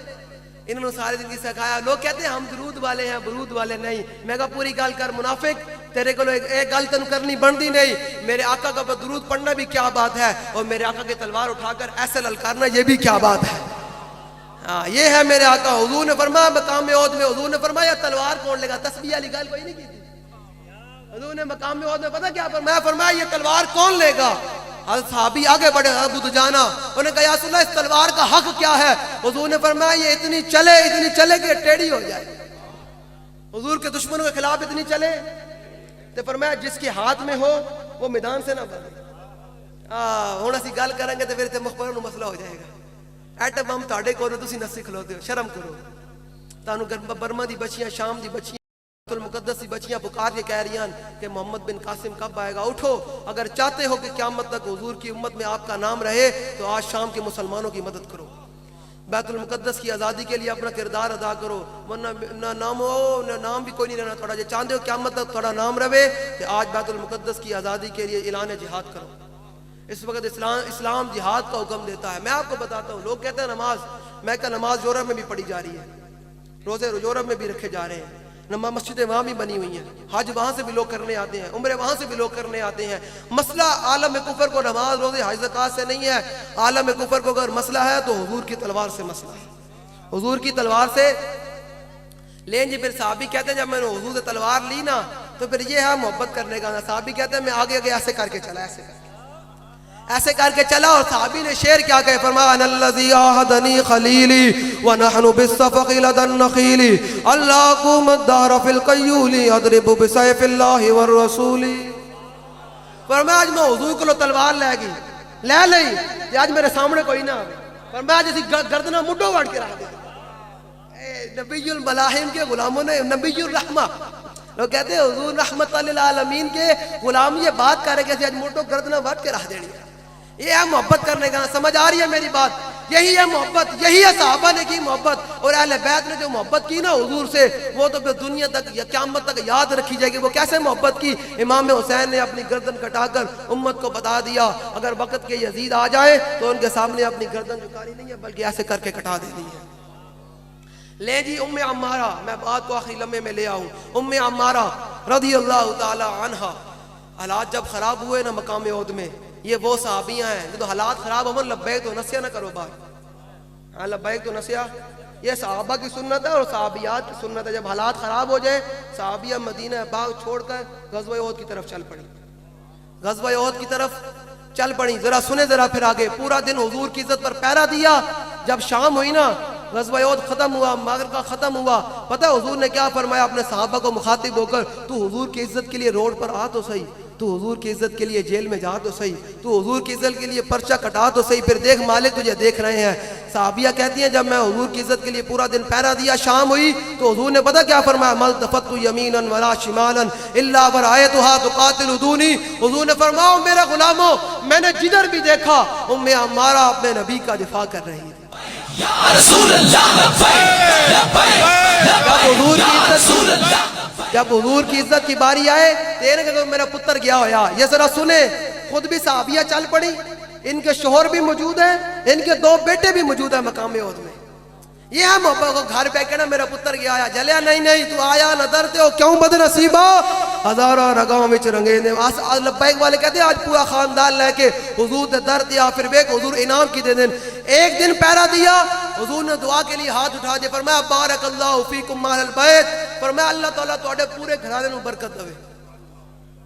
انہوں نے سارے دن کی سکھایا لوگ کہتے ہیں ہم درود والے ہیں برود والے نہیں میں کہا پوری گل کر منافق تیرے کو ایک گل تن کرنی بندی نہیں میرے آقا کا درود پڑھنا بھی کیا بات ہے اور میرے آقا کی تلوار اٹھا کر ایسے للکارنا یہ بھی کیا بات ہے ہاں یہ ہے میرے آقا حضور نے فرمایا مقام عہد میں حضور نے فرمایا تلوار کون لے گا تسبیح والی گل کوئی نہیں کی تھی حضور نے مقام عہد میں پتہ کیا فرمایا یہ تلوار کون لے گا حضرت صحابی آگے بڑھے ابو دجانہ انہوں نے کہا یا رسول اللہ اس تلوار کا حق کیا ہے حضور نے فرمایا یہ اتنی چلے کہ ٹیڑھی ہو جائے حضور کے دشمنوں کے خلاف اتنی چلے تو فرمایا جس کے ہاتھ میں ہو وہ میدان سے نہ بنے ہوں اسی گل کریں گے تو پھر مخبروں مسئلہ ہو جائے گا ایٹم بم تھوڑے کو تسی نہ سکھلوتے ہو شرم کرو تانوں برما دی بچیاں شام دی بچیاں المقدس کی بچیاں پکار کے کہہ رہی ہیں کہ محمد بن قاسم کب آئے گا اٹھو اگر چاہتے ہو کہ قیامت تک حضور کی امت میں آپ کا نام رہے تو آج شام کے مسلمانوں کی مدد کرو بیت المقدس کی آزادی کے لیے اپنا کردار ادا کرو ورنہ نہ نام ہو نہ نام بھی کوئی نہیں رہنا تھوڑا جو چاہتے ہو قیامت تک تھوڑا نام رہے تو آج بیت المقدس کی آزادی کے لیے اعلان جہاد کرو اس وقت اسلام جہاد کا حکم دیتا ہے میں آپ کو بتاتا ہوں لوگ کہتے ہیں نماز میں کہ نماز یورپ میں بھی پڑھی جا رہی ہے روزے یورپ میں بھی رکھے جا رہے ہیں مسجدیں وہاں بھی بنی ہوئی ہیں حج وہاں سے بھی لوگ کرنے آتے ہیں عمرے وہاں سے بھی لوگ کرنے آتے ہیں مسئلہ عالم کفر کو نماز روزے حج زکات سے نہیں ہے عالم کفر کو اگر مسئلہ ہے تو حضور کی تلوار سے مسئلہ ہے حضور کی تلوار سے لیں جی پھر صحابی کہتے ہیں جب میں نے حضور سے تلوار لی نا تو پھر یہ ہے محبت کرنے کا صحابی کہتے ہیں میں آگے ایسے کر کے چلا ایسے کر کے چلا اور صحابی نے شعر کیا کہے فرمایا ان الذی عاہدنی خلیلی ونحن بالصفق لدى النخیل اللہکم الدار فی القیول اضرب بسیف اللہ والرسول فرمایا آج میں حضور کو تلوار لے گی لے لئی کہ آج میرے سامنے کوئی نہ آئے فرمایا جیسی گردنہ مڈو وڑ کے رہ دے نبی الملاحم کے غلاموں نے نبی الرحمہ لوگ کہتے ہیں حضور رحمت للعالمین کے غلام یہ بات کر رہے کہ آج مڈو گردنہ وڑ کے رہ دینی یہ ہے محبت کرنے کا سمجھ آ رہی ہے میری بات یہی ہے محبت یہی ہے صحابہ نے کی محبت اور اہل بیت نے جو محبت کی نا حضور سے وہ تو پھر دنیا تک یا قیامت تک یاد رکھی جائے گی وہ کیسے محبت کی امام حسین نے اپنی گردن کٹا کر امت کو بتا دیا اگر وقت کے یزید آ جائیں تو ان کے سامنے اپنی گردن جھکانی نہیں ہے بلکہ ایسے کر کے کٹا دینی ہے لے جی ام عمارہ میں بات کو آخری لمحے میں لے آؤں ام عمارہ رضی اللہ تعالی عنہ حالات جب خراب ہوئے نا مقام عہد میں یہ وہ صحابیاں ہیں جو حالات خراب ہوں لبیک تو نسیہ نہ کرو بات ہاں لبیک تو نسیہ یہ صحابہ کی سنت ہے اور صحابیات کی سنت ہے جب حالات خراب ہو جائے صحابیہ مدینہ پاک چھوڑ کر غزوہ احد کی طرف چل پڑی غزوہ احد کی طرف چل پڑی ذرا سنیں ذرا پھر آگے پورا دن حضور کی عزت پر پہرا دیا جب شام ہوئی نا غزوہ احد ختم ہوا، معرکہ ختم ہوا، پتہ ہے حضور نے کیا فرمایا اپنے صحابہ کو مخاطب ہو کر؟ تو حضور کی عزت کے لیے روڈ پر آ تو صحیح، تو حضور کی عزت کے لیے جیل میں جا تو صحیح، تو حضور کی عزت کے لیے پرچہ کٹا تو صحیح، پھر دیکھ مالک تجھے دیکھ رہے ہیں۔ صحابیہ کہتی ہیں جب میں حضور کی عزت کے لیے پورا دن پہرا دیا، شام ہوئی تو حضور نے پتہ کیا فرمایا؟ ملتفت یمینا ولا شمالا الا ورایتها تقاتل دونی۔ حضور نے فرمایا میرے غلاموں، میں نے جدھر بھی دیکھا ام عمارہ اپنے نبی کا دفاع کر رہی تھی۔ یا رسول اللہ لبیک لبیک جب حضور کی عزت کی باری آئے تیرے کہ میرا پتر گیا ہویا، یہ ذرا سنیں، خود بھی صحابیہ چل پڑی، ان کے شوہر بھی موجود ہیں، ان کے 2 بیٹے بھی موجود ہیں مقام احد میں۔ یہ ہے محبت کو گھر پہ کہنا میرا پتر گیا آیا، جلیا نہیں تو آیا نہ ڈرتے ہو کیوں بد نصیبہ، ہزارہ رگاؤں وچ رنگے نے۔ لبیک والے کہتے ہیں آج پورا خاندان لے کے حضور دے در دیا، پھر بیک حضور انعام کی دے دیں۔ ایک دن پہرا دیا، حضور نے دعا کے لیے ہاتھ اٹھا دیا، فرمایا بارک اللہ فیکم اہل البیت، فرمایا اللہ تعالیٰ تواڈے پورے گھرانے کو برکت دے۔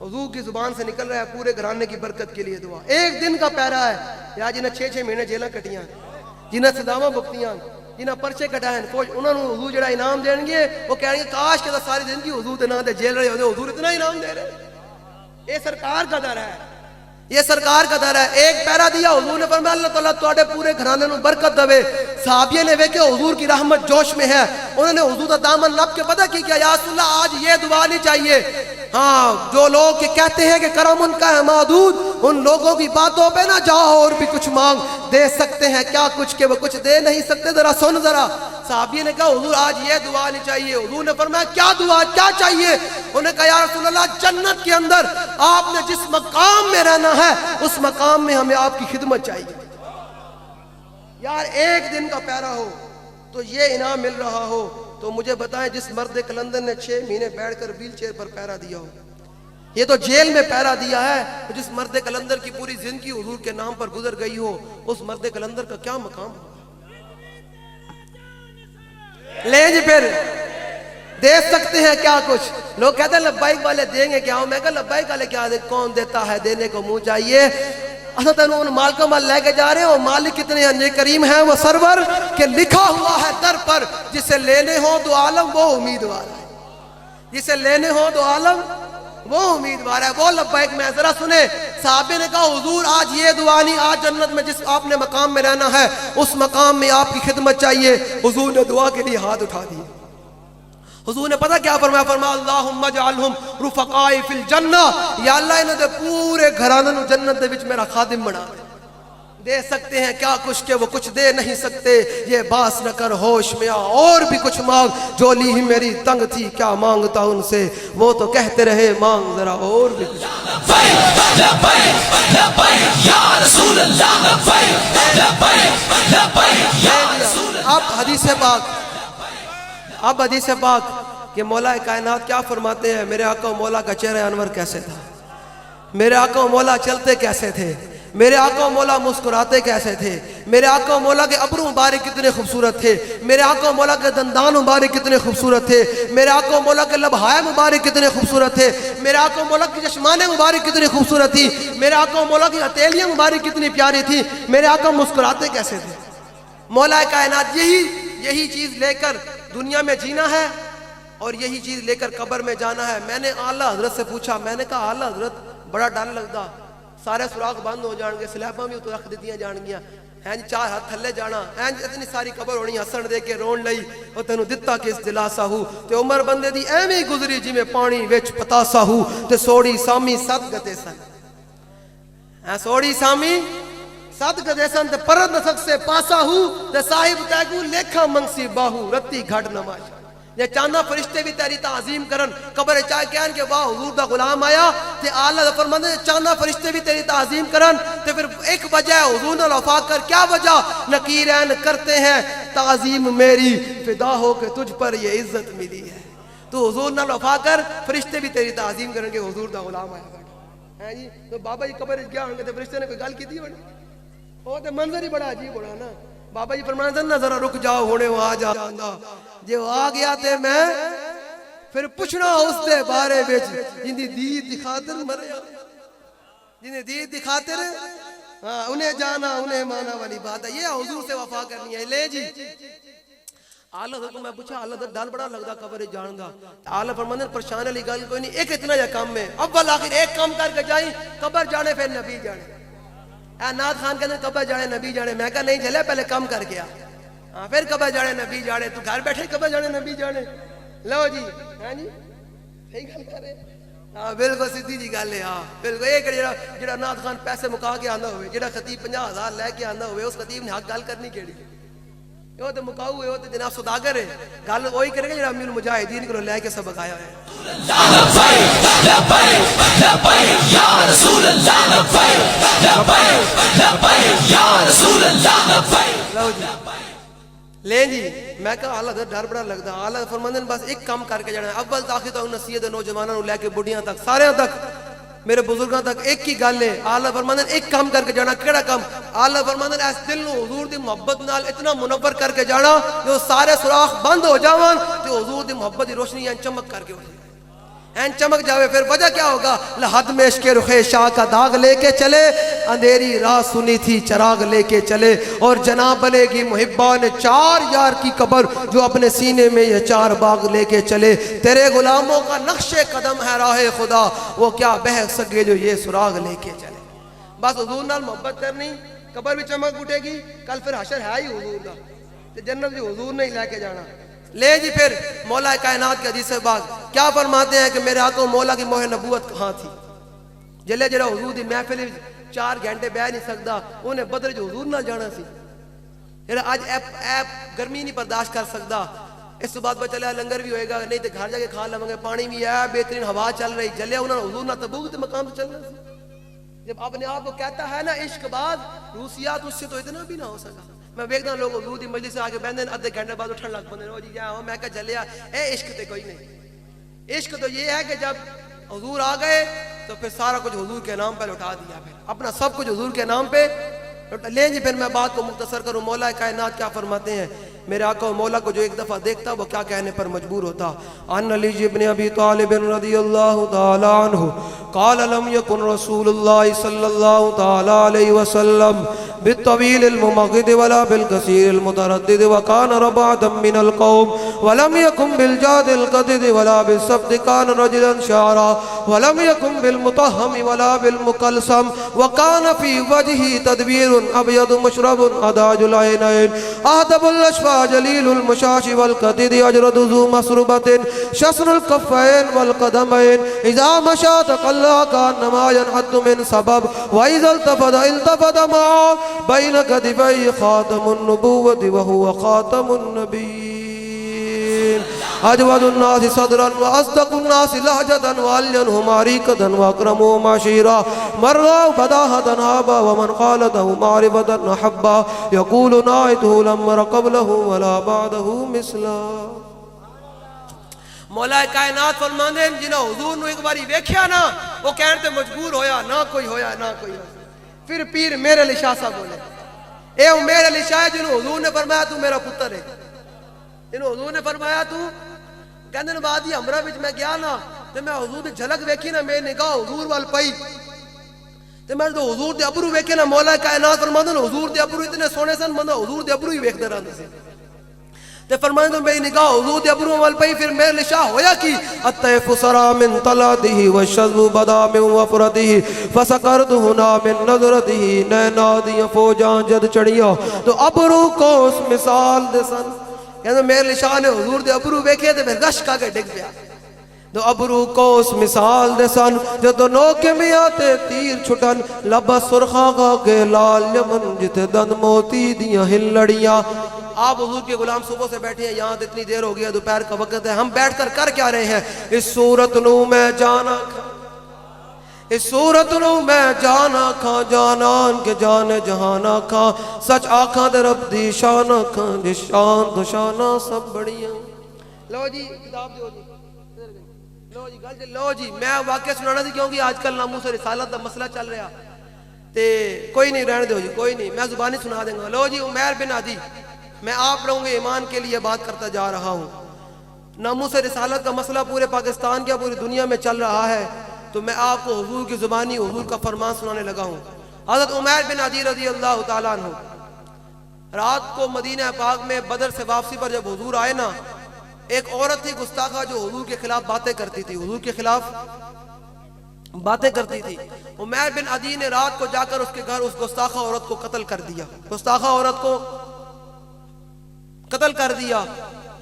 حضور کی زبان سے نکل رہا ہے پورے گھرانے کی برکت کے لیے دعا۔ ایک دن کا پہرا ہے، یا جنہیں 6 مہینے جیلیں کٹیاں، جنہیں سزاواں بھگتیاں، جنہیں پرچے کٹائیں، انہوں نے حضور جڑا انعام دیں گے وہ کہیں گے کاش کہ ساری زندگی حضور دے نام دے جیل رہے ہوتے، حضور اتنا انعام دے رہے۔ یہ سرکار کا در ہے، یہ سرکار کا در ہے۔ ایک پہرا دیا، حضور نے فرمایا اللہ تعالیٰ تواڈے پورے گھرانے کو برکت دے۔ صحابیہ نے ویکھے حضور کی رحمت جوش میں ہے، انہوں نے حضور کا دامن لپ کے پتہ کی کیا؟ یا رسول اللہ آج یہ دعا نہیں چاہیے۔ ہاں جو لوگ کہتے ہیں کہ کرم ان کا ہے محدود، ان لوگوں کی باتوں پہ نہ جاؤ، اور بھی کچھ مانگ دے سکتے ہیں کیا کچھ کہ وہ کچھ دے نہیں سکتے، ذرا سن ذرا۔ صحابی نے کہا حضور آج یہ دعا نہیں چاہیے۔ حضور نے فرمایا کیا دعا کیا چاہیے؟ انہوں نے کہا یا رسول اللہ جنت کے اندر آپ نے جس مقام میں رہنا ہے اس مقام میں ہمیں آپ کی خدمت چاہیے۔ یار ایک دن کا پہرا ہو تو یہ انعام مل رہا ہو تو مجھے بتائیں جس مرد کلندر نے 6 مہینے بیٹھ کر ویل چیئر پر پہرا دیا ہو، یہ تو جیل میں پہرا دیا ہے، جس مرد کلندر کی پوری زندگی حضور کے نام پر گزر گئی ہو، اس مرد کلندر کا کیا مقام ہو؟ لیں جی پھر دے سکتے ہیں کیا کچھ؟ لوگ کہتے ہیں لبیک والے دیں گے کیا ہو؟ میں کہا لبیک والے کیا دیں، کون دیتا ہے، دینے کو منہ چاہیے۔ اصل تنہوں ان مال کا مال لے کے جا رہے ہیں، اور مالک کتنے انجے کریم ہیں وہ سرور کہ لکھا ہوا ہے در پر جسے لینے ہو تو عالم وہ امیدوار ہے، جسے لینے ہو تو عالم وہ امیدوار ہے، وہ لبیک میں۔ ذرا سنیں، صحابے نے کہا حضور آج یہ دعا نہیں، آج جنت میں جس آپ نے مقام میں رہنا ہے اس مقام میں آپ کی خدمت چاہیے۔ حضور نے دعا کے لیے ہاتھ اٹھا دیے۔ حضور نے پتہ کیا فرمایا؟ فرمایا اللہم اجعلہم رفقائی فی الجنہ، یا اللہ انہوں نے پورے گھرانے کو جنت دے وچ میرا خادم بنا دے سکتے ہیں کیا کچھ کہ وہ کچھ دے نہیں سکتے، یہ باس نہ کر ہوش میں آ اور بھی کچھ مانگ، جولی ہی میری تنگ تھی کیا مانگتا ان سے، وہ تو کہتے رہے مانگ ذرا اور بھی کچھ۔ لبیک لبیک لبیک یا رسول اللہ لبیک لبیک لبیک یا رسول اللہ۔ اب حدیث پاک کہ مولا کائنات کیا فرماتے ہیں؟ میرے آقا و مولا کا چہرہ انور کیسے تھا، میرے آقا و مولا چلتے کیسے تھے، میرے آقا و مولا مسکراتے کیسے تھے، میرے آقا و مولا کے ابرو مبارک کتنے خوبصورت تھے، میرے آقا و مولا کے دندان مبارک کتنے خوبصورت تھے، میرے آقا و مولا کے لبہائے مبارک کتنے خوبصورت تھے، میرے آقا و مولا کی چشمانے مبارک کتنی خوبصورت تھی، میرے آقا و مولا کی ہتھیلیاں مبارک کتنی پیاری تھی، میرے آقا مسکراتے کیسے تھے۔ مولا کائنات یہی چیز لے کر دنیا میں جینا ہے اور یہی چیز لے کر قبر میں جانا ہے۔ میں نے اعلیٰ حضرت سے پوچھا، میں نے کہا اعلیٰ حضرت بڑا ڈر لگتا، سارے سراغ بند ہو جان گے، سلیباں بھی تو رکھ دیتیاں جان گیا، ہیں 4 ہاتھ تھلے جانا، ہیں اتنی ساری قبر ہونی، ہسن دے کے رون لئی اور تینوں دتا کس دلاسا ہو، تے عمر بندے دی ایویں گزری جی میں پانی وچ پتاسا ہو، تے سوڑی سامی 7 گتے سن، ہیں سوڑی سامی 7 گتے سن، تے پرد نسک سے پاسا ہو، تے صاحب تیگو لیکھا منگسی باہو رتی گھٹ نماش۔ یہ چاندہ فرشتے بھی تیری تعظیم کرن، قبر چاہ کہن کہ واہ حضور دا غلام آیا، تے آلہ فرماندے چاندہ فرشتے بھی تیری تعظیم کرن، تے پھر ایک وجہ ہے حضور نے وفا کر، کیا وجہ؟ نکیرین کرتے ہیں تعظیم میری، فدا ہو کہ تجھ پر یہ عزت ملی ہے۔ تو حضور نے وفا کر، فرشتے بھی تیری تعظیم کرن کہ حضور دا غلام آیا بیٹھا ہے جی۔ تو بابا جی قبر گیا ہوں گے تے فرشتے نے کوئی گل کی تھی بڑی، وہ تے منظر ہی بڑا عجیب ہونا نا۔ بابا جی فرمانا نا ذرا رک جاؤ ہونے وہ آ جاندہ، جے وہ آ گیا تے میں پھر پوچھنا اس دے بارے وچ جندی دید دی خاطر مریا، جنہیں دید دی خاطر انہیں جانا انہیں مانا والی بات ہے۔ یہ حضور سے وفا کرنی ہے۔ لے جی آلہ حضرت کو میں پوچھا آلہ حضرت ڈر بڑا لگتا قبر جان دا آلہ فرماندے پریشان علی گل کوئی نہیں ایک اتنا یا کام میں اول آخر ایک کام کر کے جائیں قبر جانے پھر نبی جانے اے نات خان کہتے قبر جانے نبی جانے میں کہا نہیں چلے پہلے کام کر کے ہاں پھر قبر جانے نبی جانے تو گھر بیٹھے قبر جانے نبی جانے لو جی ہاں جی صحیح گل کر رہے ہاں بالکل سیدھی جی گل ہے ہاں بالکل ایک جڑا نات خان پیسے مکا کے آندا ہوئے جڑا خطیب 50,000 لے کے آندا ہوئے اس خطیب نے حق گل کرنی کیڑی یہ تو مکاؤ ہے وہ تو جناب صداگر ہے گل وہی کرے گا جڑا امیر المجاہدین کو لے کے سبق آیا ہے لیں جی میں کہا آلہ حضرت ڈر بڑا لگتا آلہ فرماندے بس ایک کام کر کے جانا ہے اول تاخیر تو نصیحت نوجوانوں لے کے بڑھیاں تک سارے تک میرے بزرگاں تک ایک ہی گل ہے آلہ فرماندے ایک کام کر کے جانا کیڑا کام آلہ فرماندے اس دل نو حضور دی محبت نال اتنا منور کر کے جانا جو سارے سوراخ بند ہو جاون تے حضور دی محبت دی روشنی این چمک کر کے اٹھے این چمک جاوے پھر وجہ کیا ہوگا لحد میں عشق رخ شاہ کا داغ لے کے چلے اندھیری راہ سنی تھی چراغ لے کے چلے اور جناب بنے گی محبان 4 یار کی قبر جو اپنے سینے میں یہ 4 باغ لے کے چلے تیرے غلاموں کا نقش قدم ہے راہ خدا وہ کیا بہک سکے جو یہ سراغ لے کے چلے بس حضور نال محبت کرنی قبر بھی چمک اٹھے گی کل پھر حشر ہے ہی حضور کا جنت بھی حضور نے ہی لے کے جانا لے جی پھر مولا کائنات کے حدیث بعد کیا فرماتے ہیں کہ میرے آقا مولا کی موہ نبوت کہاں تھی جلے جڑا حضور دی محفل 4 گھنٹے بیٹھ نہیں سکتا انہیں بدر جو حضور نہ جانا سی جڑا آج ایپ گرمی نہیں برداشت کر سکتا اس تو بعد چلے لنگر بھی ہوئے گا نہیں تو گھر جا کے کھا لیں گے پانی بھی ہے بہترین ہوا چل رہی جلے انہوں نے حضور نہ تبوک کے مقام سے چلنا سی جب اپنے آپ کو کہتا ہے نا عشق بعد روسیات اس سے تو اتنا بھی نہ ہو سکا میں دیکھتا لوگ حضور دی مجلس سے آگے بیٹھتے ہیں آدھے گھنٹے بعد اٹھن لگ پڑتے ہیں جی کیا میں کہا چلیا اے عشق تے کوئی نہیں عشق تو یہ ہے کہ جب حضور آ گئے تو پھر سارا کچھ حضور کے نام پہ لٹا دیا پھر اپنا سب کچھ حضور کے نام پہ لیں جی پھر میں بات کو مختصر کروں مولا کائنات کیا فرماتے ہیں میرے آقا و مولا کو جو ایک دفعہ دیکھتا وہ کیا کہنے پر مجبور ہوتا عن علی ابن ابی طالب رضی اللہ تعالی عنہ قال لم يكن رسول الله صلى الله تعالی علیہ وسلم بالطويل الممغد ولا بالكثير المتردد وكان ربعة من القوم ولم يكن بالجاد القدد ولا بالسبت كان رجلا شعرا ولم يكن بالمطهم ولا بالمقلسم وكان في وجهه تدبير ابيض مشرب اداج العينين اهدب الاشفى جليل المشاش والقدد اجرد ذو مسربة شسر الكفين والقدمين اذا مشى تقلى كانما ينحط من سبب واذا التفت معه بين كتفيه خاتم النبوة وهو خاتم النبيين اجود الناس صدرا واصدق الناس لهجة والينهم عريقة واكرمهم عشيرا مرا بداهة هابا ومن خالده معرفة احبا يقول نائته لم ير قبله ولا بعده مثلا مولا کائنات فرماندے ہیں جنہوں حضور نو ایک باری ویکھیا نا وہ کہنے تے مجبور ہویا نہ کوئی ہویا نہ کوئی ہویا پھر پیر میرے علی شاہ صاحب بولے اے میرے علی شاہ جنہوں حضور نے فرمایا تو میرا پتر ہے جنہوں حضور نے فرمایا تو کہنے نے بعد یہ امرہ وچ میں گیا نا تے میں حضور دی جھلک ویکھی نا میری نگاہ حضور وال پئی تے میں جو حضور دے ابرو ویکھے نا مولا کائنات فرماندے نے حضور دے ابرو اتنے سونے سن بندہ حضور دے ابرو ہی ویکھدا رہندا سی تے فرمائیں تو میری نگاہ حضور دے ابرو وال پئی پھر میرے لشاہ ہویا کی الطیف سرا من طلعته والشذب بدا من وفرته فسکرت ہنا من نظرته نینا دیاں فوجاں جد چڑھیا تو ابرو کو اس مثال دے سن کہتے میرے لشاہ نے حضور دے ابرو ویکھے تے پھر گش کا کے ڈگ پیا تو ابرو کو اس مثال دے سن جو تو نوکے میں آتے تیر چھٹن لبا سرخا کا کے لال یمن جتے دن موتی دیاں ہل لڑیاں آپ حضور کے غلام صبح سے بیٹھے ہیں یہاں اتنی دیر ہو گیا دوپہر کا وقت ہے ہم بیٹھ کر کیا رہے ہیں اس صورت نو میں جانا کھا اس صورت نو میں جانا کھا جانان کے جانے جہانا کھا سچ آنکھاں دے رب دی شانہ کھا جس شان تو شانہ سب بڑیاں لو جی کتاب دیو جی لو جی گل جی لو جی میں واقعہ سنانا تھی کیونکہ آج کل ناموس رسالت دا مسئلہ چل رہا تے کوئی نہیں رہنے دیو جی کوئی نہیں میں زبانی سنا دیں گا لو جی عمیر بن عدی میں آپ لوگوں کے ایمان کے لیے بات کرتا جا رہا ہوں ناموس رسالت کا مسئلہ پورے پاکستان کیا پوری دنیا میں چل رہا ہے تو میں آپ کو حضور کی زبانی حضور کا فرمان سنانے لگا ہوں حضرت عمیر بن عدی رضی اللہ تعالیٰ عنہ رات کو مدینہ پاک میں بدر سے واپسی پر جب حضور آئے نا، ایک عورت تھی گستاخہ جو حضور کے خلاف باتیں کرتی تھی، حضور کے خلاف باتیں کرتی تھی. عمیر بن عدی نے رات کو جا کر اس کے گھر اس گستاخہ عورت کو قتل کر دیا، گستاخہ عورت کو قتل کر دیا.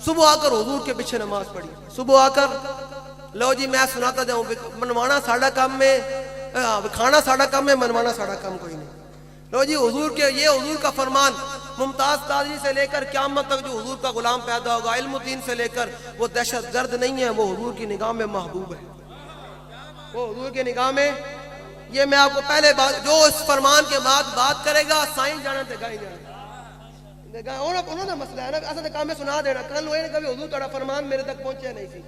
صبح آ کر حضور کے پیچھے نماز پڑھی، صبح آ کر لو جی میں سناتا جاؤں، منوانا ساڑا کام میں، کھانا ساڑا کام میں، منوانا ساڑا کام کوئی نہیں. لو جی حضور کے یہ حضور کا فرمان، ممتاز قاضی سے لے کر قیامت تک جو حضور کا غلام پیدا ہوگا، علم الدین سے لے کر، وہ دہشت گرد نہیں ہے، وہ حضور کی نگاہ میں محبوب ہے. وہ حضور کی نگاہ میں، یہ میں آپ کو پہلے بات، جو اس فرمان کے بعد بات کرے گا سائیں جانا تے گائیں جانا انہوں نے مسئلہ ہے نا، ایسا کام میں سنا دینا. کل ہوئے کبھی حضور کا فرمان میرے تک پہنچے نہیں سی.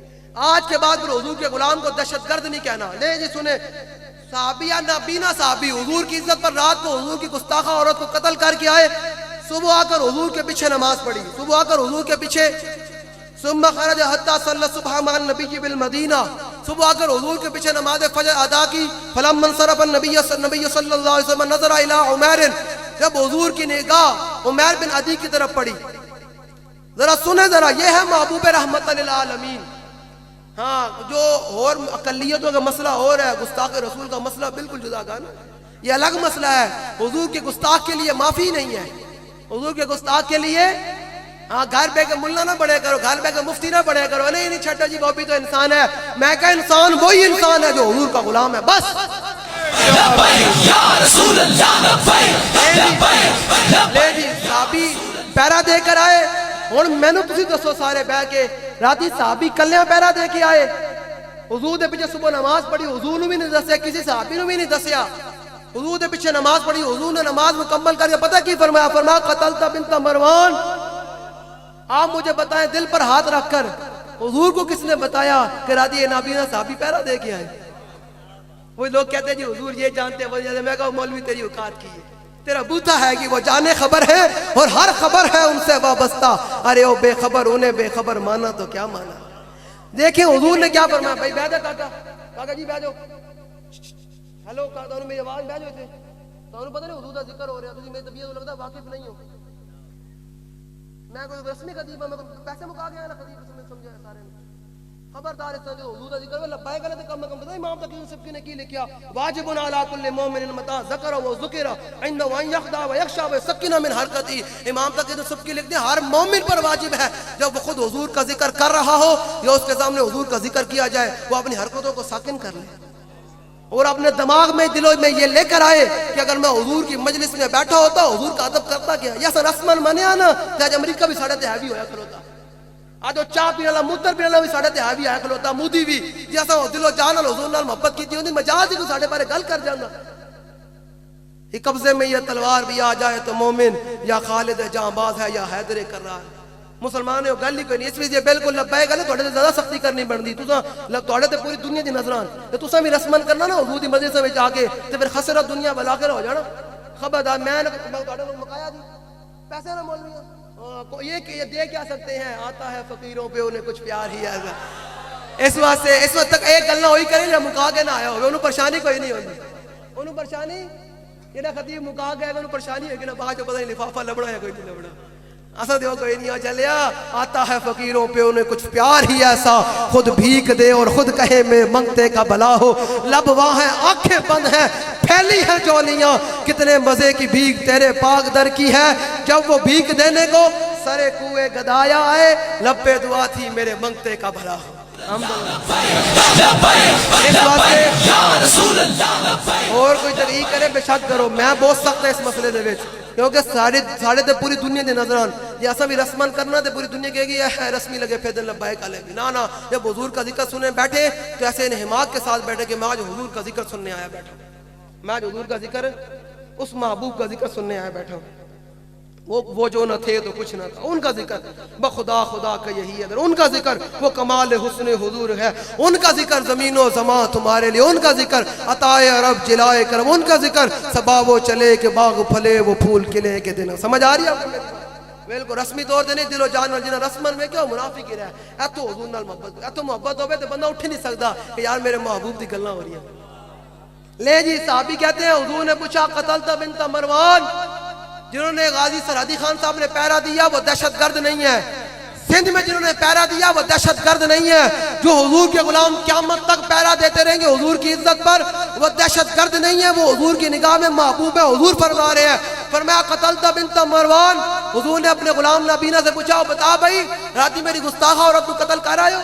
آج کے بعد پھر حضور کے غلام کو دہشت گرد نہیں کہنا. لے جی سنیں، صحابی یا نابینا صحابی حضور کی عزت پر رات کو حضور کی گستاخہ عورت کو قتل کر کے آئے، صبح آ کر حضور کے پیچھے نماز پڑھی، صبح آ کر حضور کے پیچھے. ثم خرج حتى صلى الصبح مع النبي بالمدینہ، صبح آ کر حضور کے پیچھے نماز فجر ادا کی. فلما انصرف النبی صلی اللہ علیہ وسلم نظر الى عمیر، جب حضور کی نگاہ عمیر بن عدی کی طرف پڑی، ذرا سنیں، ذرا یہ ہے محبوب رحمت للعالمین. ہاں جو اور اقلیتوں کا مسئلہ اور ہے، گستاخ رسول کا مسئلہ بالکل جدا کا نا، یہ الگ مسئلہ ہے. حضور کے گستاخ کے لیے معافی نہیں ہے، حضور کے گستاخ کے لیے ہاں گھر بے کے ملا نہ بڑھے کرو، گھر بے کے مفتی نہ بڑھے کرو. نہیں چھٹا جی وہ بھی تو انسان ہے. میں کہا انسان وہی انسان ہے جو حضور کا غلام ہے، بس. لے جی صحابی پیرا دے کر آئے. ہوں مینوں تسی دسو سارے بہ کے، راتی صحابی کلیاں پیرا دے کے آئے، حضور دے پیچھے صبح نماز پڑھی، حضور نو بھی نہیں دسیا، کسی صحابی نو بھی نہیں دسیا. حضور دے پیچھے نماز پڑھی، حضور نے نماز مکمل کر کے پتہ کی فرمایا؟ فرمایا قتلت بنت مروان. آپ مجھے بتائیں دل پر ہاتھ رکھ کر حضور کو کس نے بتایا کہ راتی نابینا صحابی پیرا دے کے آئے؟ وہ لوگ کہتے ہیں جی حضور یہ جانتے ہیں وہ جانتے ہیں. میں کہا مولوی تیری اوقات کی ہے، تیرا بوتا ہے کہ وہ جانے خبر ہے اور ہر خبر ہے ان سے وابستہ. ارے او بے خبر انہیں بے خبر مانا تو کیا مانا. دیکھیں حضور نے کیا فرمایا. بھائی بیٹھا کاکا، کاکا جی بیٹھ جاؤ. ہیلو کاکا، میری آواز بیٹھ جاؤ تھے تو پتہ نہیں حضور کا ذکر ہو رہا ہے، تجھے میری طبیعت لگتا واقف نہیں ہو. میں کوئی رسمی خطیب ہوں، میں پیسے مکا گیا نا خطیب سمجھا ہے سارے. خبردار اس طرح حضور کا ذکر لبائے گا تو کم از کم پتہ امام تقی یوسف نے کی لکھا واجب علی کل مومن متى ذکر و ذکر عنده ان يخضع ويخشع ويسكن من حرکتی. امام تقی یوسف کی لکھتے ہیں ہر مومن پر واجب ہے جب وہ خود حضور کا ذکر کر رہا ہو یا اس کے سامنے حضور کا ذکر کیا جائے، وہ اپنی حرکتوں کو ساکن کر لے اور اپنے دماغ میں دلوں میں یہ لے کر آئے کہ اگر میں حضور کی مجلس میں بیٹھا ہوتا حضور کا ادب کرتا کیا. یا سر رسمن منیا نا کہ امریکہ بھی ساڑھے تے ہیوی ہویا کھلوتا، آج چاہ پینے والا موتر پینے والا بھی ساڑھے تے ہیوی آیا کھلوتا، مودی بھی جیسا دل و جان حضور نال محبت کی ہوندی مجاز ہی کو ساڑھے بارے گل کر جانا. یہ قبضے میں یہ تلوار بھی آ جائے تو مومن یا خالد جاں باز ہے یا حیدر کر رہا ہے. مسلمان ہے گل ہی کوئی نہیں. اس لیے بالکل لبائے گا تھوڑے تے زیادہ سختی کرنی بنتی. تساں تھوڑے تے پوری دنیا دی نظران تے تساں بھی رسمن کرنا نا حضور دی مجلس وچ آ کے تے پھر خسرہ دنیا بالآخرہ ہو جانا. خبردار میں تھوڑے کو مکایا دی پیسے نہ مولویاں یہ دے کیا سکتے ہیں، آتا ہے فقیروں پہ انہیں کچھ پیار ہی ہے. اس واسطے اس وقت تک ایک گل نہ ہوئی کرے یا مکا کے نہ آیا ہوگا انہوں پریشانی کوئی نہیں ہوگی. انہوں پریشانی یہ نہ خطیب مکا گیا انہوں پریشانی ہوگی نا بعد جو پتہ نہیں لفافہ لبڑا ہے کوئی نہیں لبڑا. ایسا دیو کوئی نہیں چلیا، آتا ہے فقیروں پہ انہیں کچھ پیار ہی ایسا، خود بھیک دے اور خود کہے میں منگتے کا بھلا ہو. لب وہاں ہیں آنکھیں بند ہیں پھیلی ہیں جولیاں، کتنے مزے کی بھیک تیرے پاک در کی ہے. جب وہ بھیک دینے کو سرے کوئے گدایا آئے، لب پہ دعا تھی میرے منگتے کا بھلا ہو. اور کوئی تغییر کرے بے شک کرو، میں بہت سخت ہے اس مسئلے دے وچ کیونکہ ساڑھے تے پوری دنیا دے نظران یہ ایسا بھی رسمان کرنا تے پوری دنیا کہے گی ہے رسمی لگے پھر دن لبائک علیہ بھی نا. جب حضور کا ذکر سننے بیٹھے تو ایسے انہماک کے ساتھ بیٹھے کہ میں آج حضور کا ذکر سننے آیا بیٹھا، میں آج حضور کا ذکر اس محبوب کا ذکر سننے آیا بیٹھا. وہ جو نہ تھے تو کچھ نہ تھا، ان کا ذکر بخدا خدا کا یہی اگر ان کا ذکر وہ کمال حسن حضور ہے، ان کا ذکر زمین و زمان تمہارے لیے، ان کا ذکر عطائے رب جلائے کرم، ان کا ذکر سبا وہ چلے کہ باغ پھلے وہ پھول کھلے کے دن. سمجھ آ رہی ہے آپ کو؟ بالکل رسمی طور تے نہیں، دل و جان جنہیں رسمن میں کیا منافق ہی رہا ہے. اے تو حضور نال محبت، اے تو محبت ہوئے تو بندہ اٹھ نہیں سکتا کہ یار میرے محبوب دی گلاں ہو رہی ہیں. لے جی صحابی کہتے ہیں حضور نے پوچھا قتلت بنت مروان، جنہوں نے غازی سرحدی خان صاحب نے پہرا دیا وہ دہشت گرد نہیں ہے. سندھ میں جنہوں نے پہرا دیا وہ دہشت گرد نہیں ہے. جو حضور کے غلام قیامت تک پہرا دیتے رہیں گے حضور کی عزت پر وہ دہشت گرد نہیں ہے, وہ حضور کی نگاہ میں محبوب ہے. حضور فرما رہے ہیں, فرمایا قتلت بنت مروان. حضور نے اپنے غلام نابینا سے پوچھا, بتا بھائی راتی میری گستاخ عورت کو قتل کر آئے ہو؟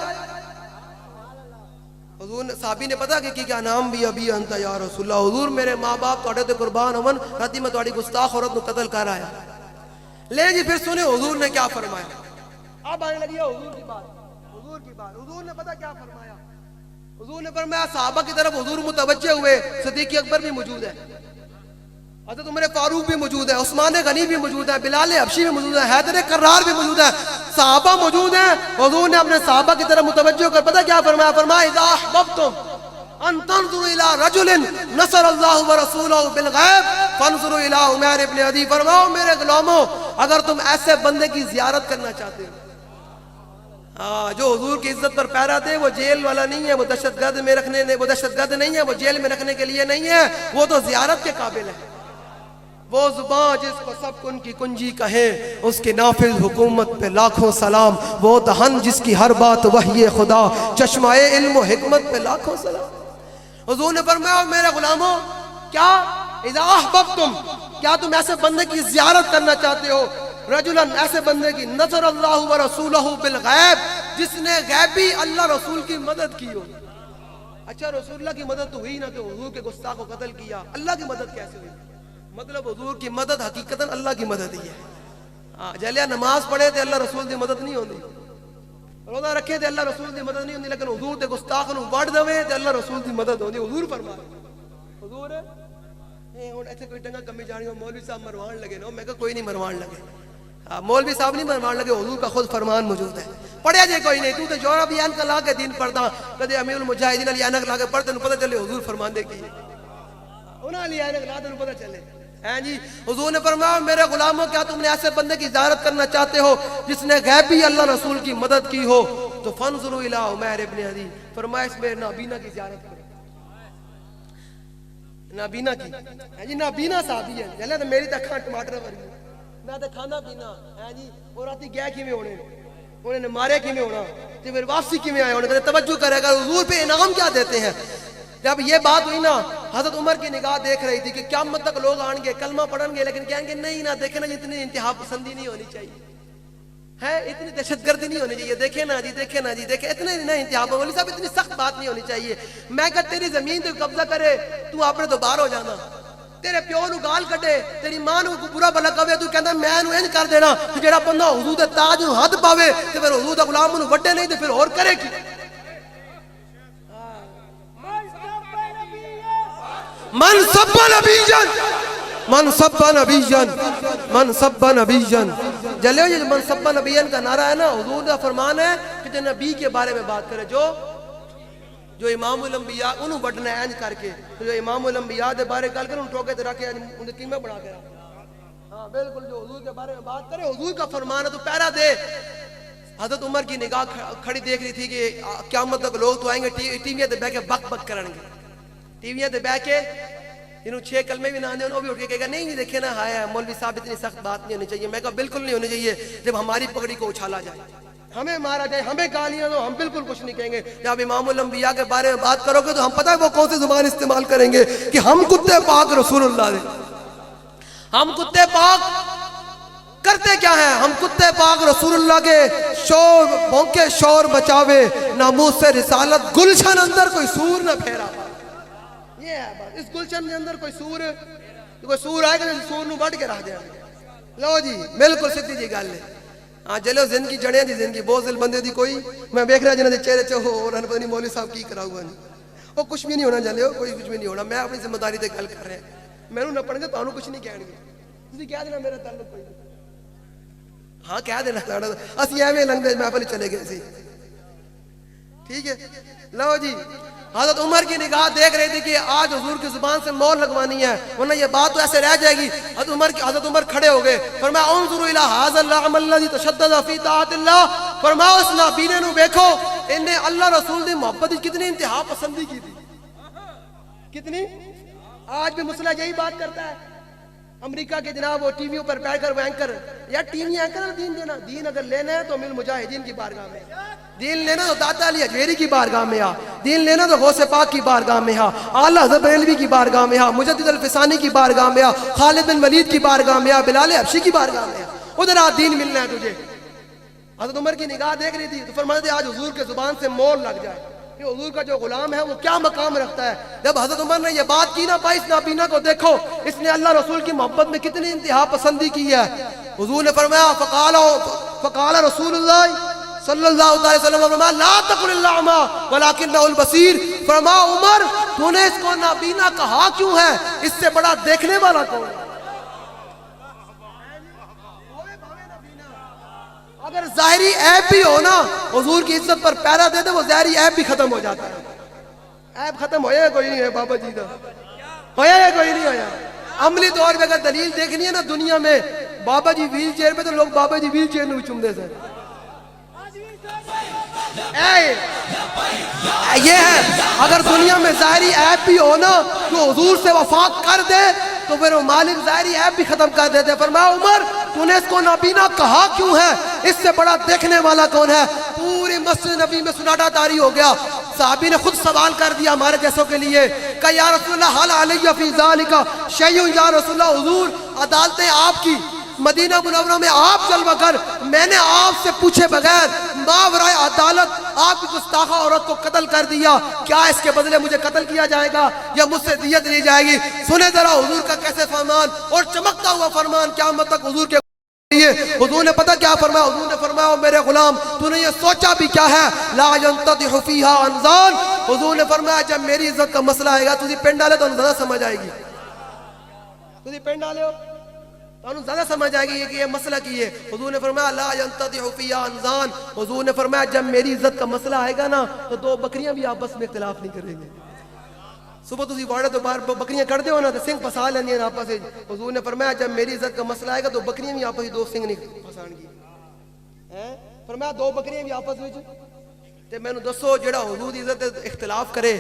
حضور نے صحابی نے پتا کہ کیا نام بھی ابھی انت یا رسول اللہ. حضور میرے ماں باپ توڑے تے قربان ہون, راتی میں توڑی گستاخ عورت کو قتل کر آیا. لے جی پھر سنیں حضور نے کیا فرمایا. اب آنے لگی ہے حضور کی بات. حضور کی بات, حضور نے پتا کیا فرمایا. حضور نے فرمایا صحابہ کی طرف حضور متوجہ ہوئے. صدیق اکبر بھی موجود ہے, حضرت عمر فاروق بھی موجود ہے, عثمان غنی بھی موجود ہے, بلال حبشی بھی موجود ہے, حیدر کرار بھی موجود ہے, صحابہ موجود ہیں. حضور نے اپنے صحابہ کی طرف متوجہ کر پتہ کیا فرمایا. فرمایا اذا احببتم ان تنظروا الى رجل نصر اللہ ورسولہ بالغیب فانظروا الى عمیر ابن عدی. فرماؤ میرے غلاموں اگر تم ایسے بندے کی زیارت کرنا چاہتے ہو, جو حضور کی عزت پر پہرا دے, وہ جیل والا نہیں ہے, وہ دہشت گرد میں رکھنے, وہ دہشت گرد نہیں ہے, وہ جیل میں رکھنے کے لیے نہیں ہے, وہ تو زیارت کے قابل ہے. وہ زبان جس کو سب کن کی کنجی کہیں اس کے نافذ حکومت پہ لاکھوں سلام. وہ دہن جس کی ہر بات وحی خدا, چشمہ علم و حکمت پہ لاکھوں سلام. حضور نے فرمایا میرے غلاموں کیا اذا احببتم, کیا تم ایسے بندے کی زیارت کرنا چاہتے ہو, رجلن ایسے بندے کی نصر اللہ ورسولہ بالغیب, جس نے غیبی اللہ رسول کی مدد کی ہو. اچھا رسول اللہ کی مدد تو ہوئی نہ, تو حضور کے گستاخ کو قتل کیا, اللہ کی مدد کیسے ہوئی؟ مطلب حضور کی مدد حقیقتاً اللہ کی مدد ہی ہے. جلیا نماز پڑھے تو اللہ رسول کی مدد نہیں ہوتی, روزہ رکھے تو اللہ رسول کی مدد نہیں ہوتی, لیکن حضور تے گستاخ نو وڑ دوے تو اللہ رسول کی مدد ہوتی. حضور فرما حضور ہن ایتھے کوئی ٹنگا کمی جانی ہو مولوی صاحب مروان لگے نا, میں کہا کوئی نہیں مروان لگے, مولوی صاحب نہیں مروان لگے, حضور کا خود فرمان موجود ہے. پڑھیا جے کوئی نہیں, تو تے جوڑا بھی اینک لا کے دین پڑھدا, کدے امیر المجاہدین علی اینک لا کے پڑھتے پتہ چلے حضور فرماندے کی انہاں علی اینک لا تے پتہ چلے. جی حضور نے فرمایا میرے غلاموں کیا تم نے ایسے بندے کی زیارت کرنا چاہتے ہو جس نے غیبی اللہ رسول کی مدد کی ہو, تو فانظروا الی عمیر ابن عدی. فرمایا اس میں نابینا کی زیارت کرو. نابینا کی جی نابینا صحابی ہے, جلے تو میری تکھاں ٹماٹر ورگی, میں تے کھانا پینا جی, اور راتی گئے کیویں ہونے, انہوں نے مارے کیویں ہونا, تے پھر واپسی کیویں آئے ہونے, توجہ کرے گا حضور پہ انعام کیا دیتے ہیں. جب یہ بات ہوئی نا, حضرت عمر کی نگاہ دیکھ رہی تھی کہ قیامت تک لوگ آن گے کلمہ پڑھن گے, لیکن کہیں گے نہیں نا, دیکھیں نا اتنی انتہا پسندی نہیں ہونی چاہیے ہے, اتنی دہشت گردی نہیں ہونی چاہیے, دیکھیں نا جی, دیکھیں نا جی, دیکھیں اتنے نہیں انتہا. مولوی صاحب اتنی سخت بات نہیں ہونی چاہیے. میں کہا تیری زمین تو قبضہ کرے تو اپنے تو باہر ہو جانا, تیرے پیو نو گال کٹے, تیری ماں نو برا بھلا کہے, تو کہندا میں نو انج کر دینا. جڑا بندہ حضور دے تاج نو ہاتھ پاوے تے پھر حضور دا غلام نو وڈے نہیں تے پھر اور کرے کی. من سب نبیجن, من سب نبیجن, من سب نبیجن. جلے یہ من سب نبیجن کا نعرہ ہے نا, حضور کا فرمان ہے کہ جو نبی کے بارے میں بات کرے, جو امام الانبیاء انہوں بڑھنا ہے اینج کر کے, جو امام الانبیاء دے بارے کل کر انہوں ٹوکے تے رکھے انہیں قیمہ بڑھا کے رکھے. ہاں بالکل, جو حضور کے بارے میں بات کرے حضور کا فرمان ہے تو پہرا دے. حضرت عمر کی نگاہ کھڑی دیکھ رہی تھی کہ قیامت تک لوگ تو آئیں گے ٹی وی تے بیٹھ کے بک بک کرن گے, ٹی وی تے بیٹھ کے جنہوں 6 کلمے بھی نہ آنے وہ بھی اٹھ کے کہے گا نہیں دیکھیں نا ہایا مولوی صاحب اتنی سخت بات نہیں ہونی چاہیے. میں کہا بالکل نہیں ہونی چاہیے. جب ہماری پگڑی کو اچھالا جائے, ہمیں مارا جائے, ہمیں گالیاں دو, ہم بالکل کچھ نہیں کہیں گے. جب امام الانبیاء کے بارے میں بات کرو گے تو ہم پتہ ہے وہ کون سی زبان استعمال کریں گے کہ ہم کتے پاک رسول اللہ دے. ہم کتے پاک کرتے کیا ہیں, ہم کتے پاک رسول اللہ کے شور بھونکے شور بچاوے, ناموس سے رسالت گلشن اندر کوئی سور نہ پھیرا. یہ ہے بات, اس گلشن کے اندر کوئی سور آئے گا تو سور نو بڑھ کے رہ دیا. لو جی بالکل سیدھی جی گل ہے. ہاں چلو زندگی جڑیاں دی زندگی بہت دل بندے دی کوئی, میں دیکھ رہا جنہاں دے چہرے چ ہو اور پتہ نہیں مولوی صاحب کی کرا ہوا نہیں, وہ کچھ بھی نہیں ہونا چاہتے, کوئی کچھ بھی نہیں ہونا. میں اپنی ذمہ داری تے گل کر رہا ہوں, میں نہ پڑھیں گے تو کچھ نہیں کہن گے, تسی کہہ دینا میرا تعلق کوئی نہیں. ہاں کہہ دینا ساڑا اسی ایویں لنگویج محفل چلے گئے سی. ٹھیک ہے لو جی, حضرت عمر کی نگاہ دیکھ رہی تھی کہ آج حضور کی زبان سے مور لگوانی ہے ورنہ یہ بات تو ایسے رہ جائے گی. حضرت عمر کھڑے ہو گئے, فرمایا انظروا الی ھذا العمل الذی تشدد فی طاعت اللہ. فرمایا اس نابینے نو دیکھو, انہیں اللہ رسول دی محبت کی کتنی انتہا پسندی کی تھی, کتنی. آج بھی مسئلہ یہی بات کرتا ہے, امریکہ کے جناب وہ ٹی ویوں پر بیٹھ کر وہ اینکر یا ٹی وی اینکر دین دینا، دین اگر لینا ہے تو مل مجاہدین کی بارگاہ میں، دین لینا تو داتا علی اجمیری کی بارگاہ میں آ، دین لینا تو غوث پاک کی بارگاہ میں آ، اعلیٰ حضرت بریلوی کی بارگاہ میں آ، مجدد الفسانی کی بارگاہ میں آ، خالد بن ولید کی بارگاہ میں آ، بلال حبشی کی بارگاہ میں آ، ادھر آ دین ملنا ہے تجھے۔ حضرت عمر کی نگاہ دیکھ رہی تھی تو فرماتے تھے آج حضور کے زبان سے مول لگ جائے کہ حضور کا جو غلام ہے وہ کیا مقام رکھتا ہے۔ جب حضرت عمر نے یہ بات کی نا بھائی اس نابینا کو دیکھو اس نے اللہ رسول کی محبت میں کتنی انتہا پسندی کی ہے۔ حضور نے فرمایا فقال رسول اللہ صلی اللہ علیہ وسلم فرمایا لا تقل الاعمى ولكنه البصير، فرمایا عمر تو نے اس کو نابینا کہا کیوں ہے، اس سے بڑا دیکھنے والا کون ہے؟ اگر ظاہری عیب بھی ہو نا حضور کی عزت پر پیرا دے دے وہ ظاہری عیب بھی ختم ہو جاتا ہے۔ عیب ختم ہویا کوئی نہیں ہے بابا جی کا، ہویا ہے کوئی نہیں ہویا۔ عملی طور پہ اگر دلیل دیکھنی ہے نا دنیا میں بابا جی ویل چیئر پہ تو لوگ بابا جی ویل چیئر میں چوم دے سر، یہ ہے اگر دنیا میں ظاہری عیب بھی ہو نا تو حضور سے وفاق کر دے تو پھر وہ مالک ظاہری عیب بھی ختم کر دیتے۔ فرمایا عمر تو نے اس کو نابینا کہا کیوں ہے، اس سے بڑا دیکھنے والا کون ہے؟ پوری مسجد نبی میں سناٹا طاری ہو گیا۔ صحابی نے خود سوال کر دیا ہمارے جیسوں کے لیے کہ یا رسول اللہ حل علیہ فی ذالک شیء، یا رسول اللہ حضور عدالتیں آپ کی، مدینہ منورہ میں آپ جلوہ گر، میں نے آپ سے پوچھے بغیر ماورائے عدالت آپ کی گستاخہ عورت کو قتل کر دیا، کیا اس کے بدلے مجھے قتل کیا جائے گا یا مجھ سے دیت لی جائے گی؟ سنیں ذرا حضور کا کیسے فرمان اور چمکتا ہوا فرمان قیامت تک حضور کے حضور نے پتہ کیا فرمایا؟ حضور نے فرمایا میرے غلام تو نے یہ سوچا بھی کیا ہے لا ينتضح فیہا انزان، حضور نے فرمایا جب میری عزت کا مسئلہ آئے گا تجھے پنڈ ڈالے تو زیادہ سمجھ آئے گی، تجھے پنڈ ڈالے ہو تو زیادہ سمجھ آئے گی کہ یہ مسئلہ کی ہے۔ حضور نے فرمایا لا ينتضح فیہا انزان، حضور نے فرمایا جب میری عزت کا مسئلہ آئے گا نا تو دو بکریاں بھی آپس میں اختلاف نہیں کریں گے۔ صبح تسی واڑے تو باہر بکریاں کر دیو نا تو سنگ پھسا لیندی ہیں آپس میں، حضور نے فرمایا جب میری عزت کا مسئلہ آئے گا تو بکریاں بھی آپس میں دو سنگ نہیں پھسان گی، فرمایا دو بکریاں بھی آپس میں تے مینوں دسو جڑا حضور دی عزت اختلاف کرے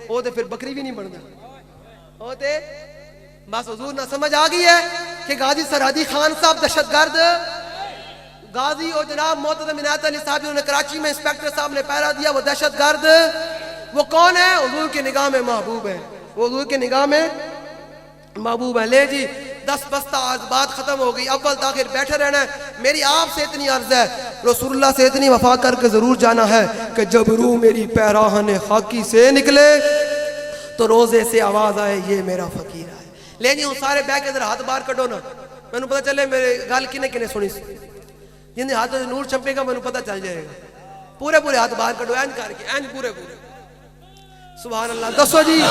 وہ تے پھر بکری بھی نہیں بندا، وہ تے بس حضور نہ سمجھ آ گئی ہے کہ غازی سرحدی خان صاحب دہشت گرد غازی اور جناب محترم عنایت علی صاحب جنہوں نے کراچی میں انسپیکٹر صاحب نے پہرا دیا وہ دہشت گرد وہ کون ہے؟ حضور کی نگاہ میں محبوب ہے، وہ حضور کی نگاہ میں محبوب ہے۔ لے جی 10 بستہ آج بات ختم ہو گئی، اول تاخیر بیٹھے رہنا ہے۔ میری آپ سے اتنی عرض ہے رسول اللہ سے اتنی وفا کر کے ضرور جانا ہے کہ جب روح میری پیراہن خاکی سے نکلے تو روزے سے آواز آئے یہ میرا فقیر ہے۔ لے جی ہوں سارے بہ کے ادھر ہاتھ باہر کڈو نا، میں نے پتہ چلے میرے گل کنے کنے سنی جن ہاتھ سے نور چھپے گا میں نے پتہ چل جائے گا۔ پورے پورے ہاتھ باہر کڈو اینج کر کے اینج پورے پورے سبحان اللہ۔ دسو جی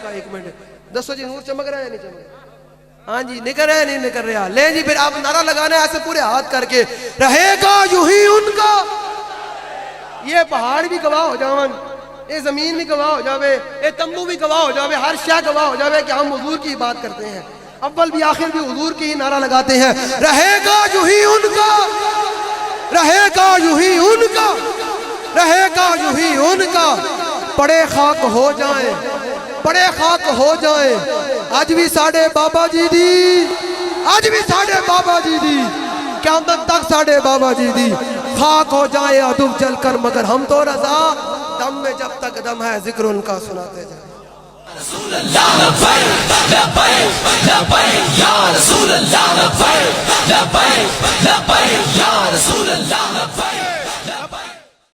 ایک منٹ دسو جی نور چمک رہا ہے یا نہیں چمک رہا؟ ہاں جی نکل رہا ہے نہیں نکل رہا؟ لے جی پھر آپ نعرہ لگانا ہے ایسے پورے ہاتھ کر کے رہے گا یوں ہی ان کا، یہ پہاڑ بھی گواہ ہو جاون، یہ زمین بھی گواہ ہو جاوے، یہ تمبو بھی گواہ ہو جاوے، ہر شے گواہ ہو جاوے کہ ہم حضور کی بات کرتے ہیں، اول بھی آخر بھی حضور کی ہی نعرہ لگاتے ہیں رہے گا یوں ہی ان کا، رہے گا یوں ہی ان کا، رہے گا یوں ہی ان کا، پڑے خاک ہو جائیں پڑے خاک ہو جائیں آج بھی ساڑھے بابا جی دی، آج بھی ساڑھے بابا جی دی، قیامت تک ساڑھے بابا جی دی، خاک ہو جائیں عدو جل کر مگر ہم تو رضا، دم میں جب تک دم ہے ذکر ان کا سناتے جائیں۔ رسول اللہ لبیک لبیک لبیک یا رسول اللہ لبیک لبیک لبیک یا رسول اللہ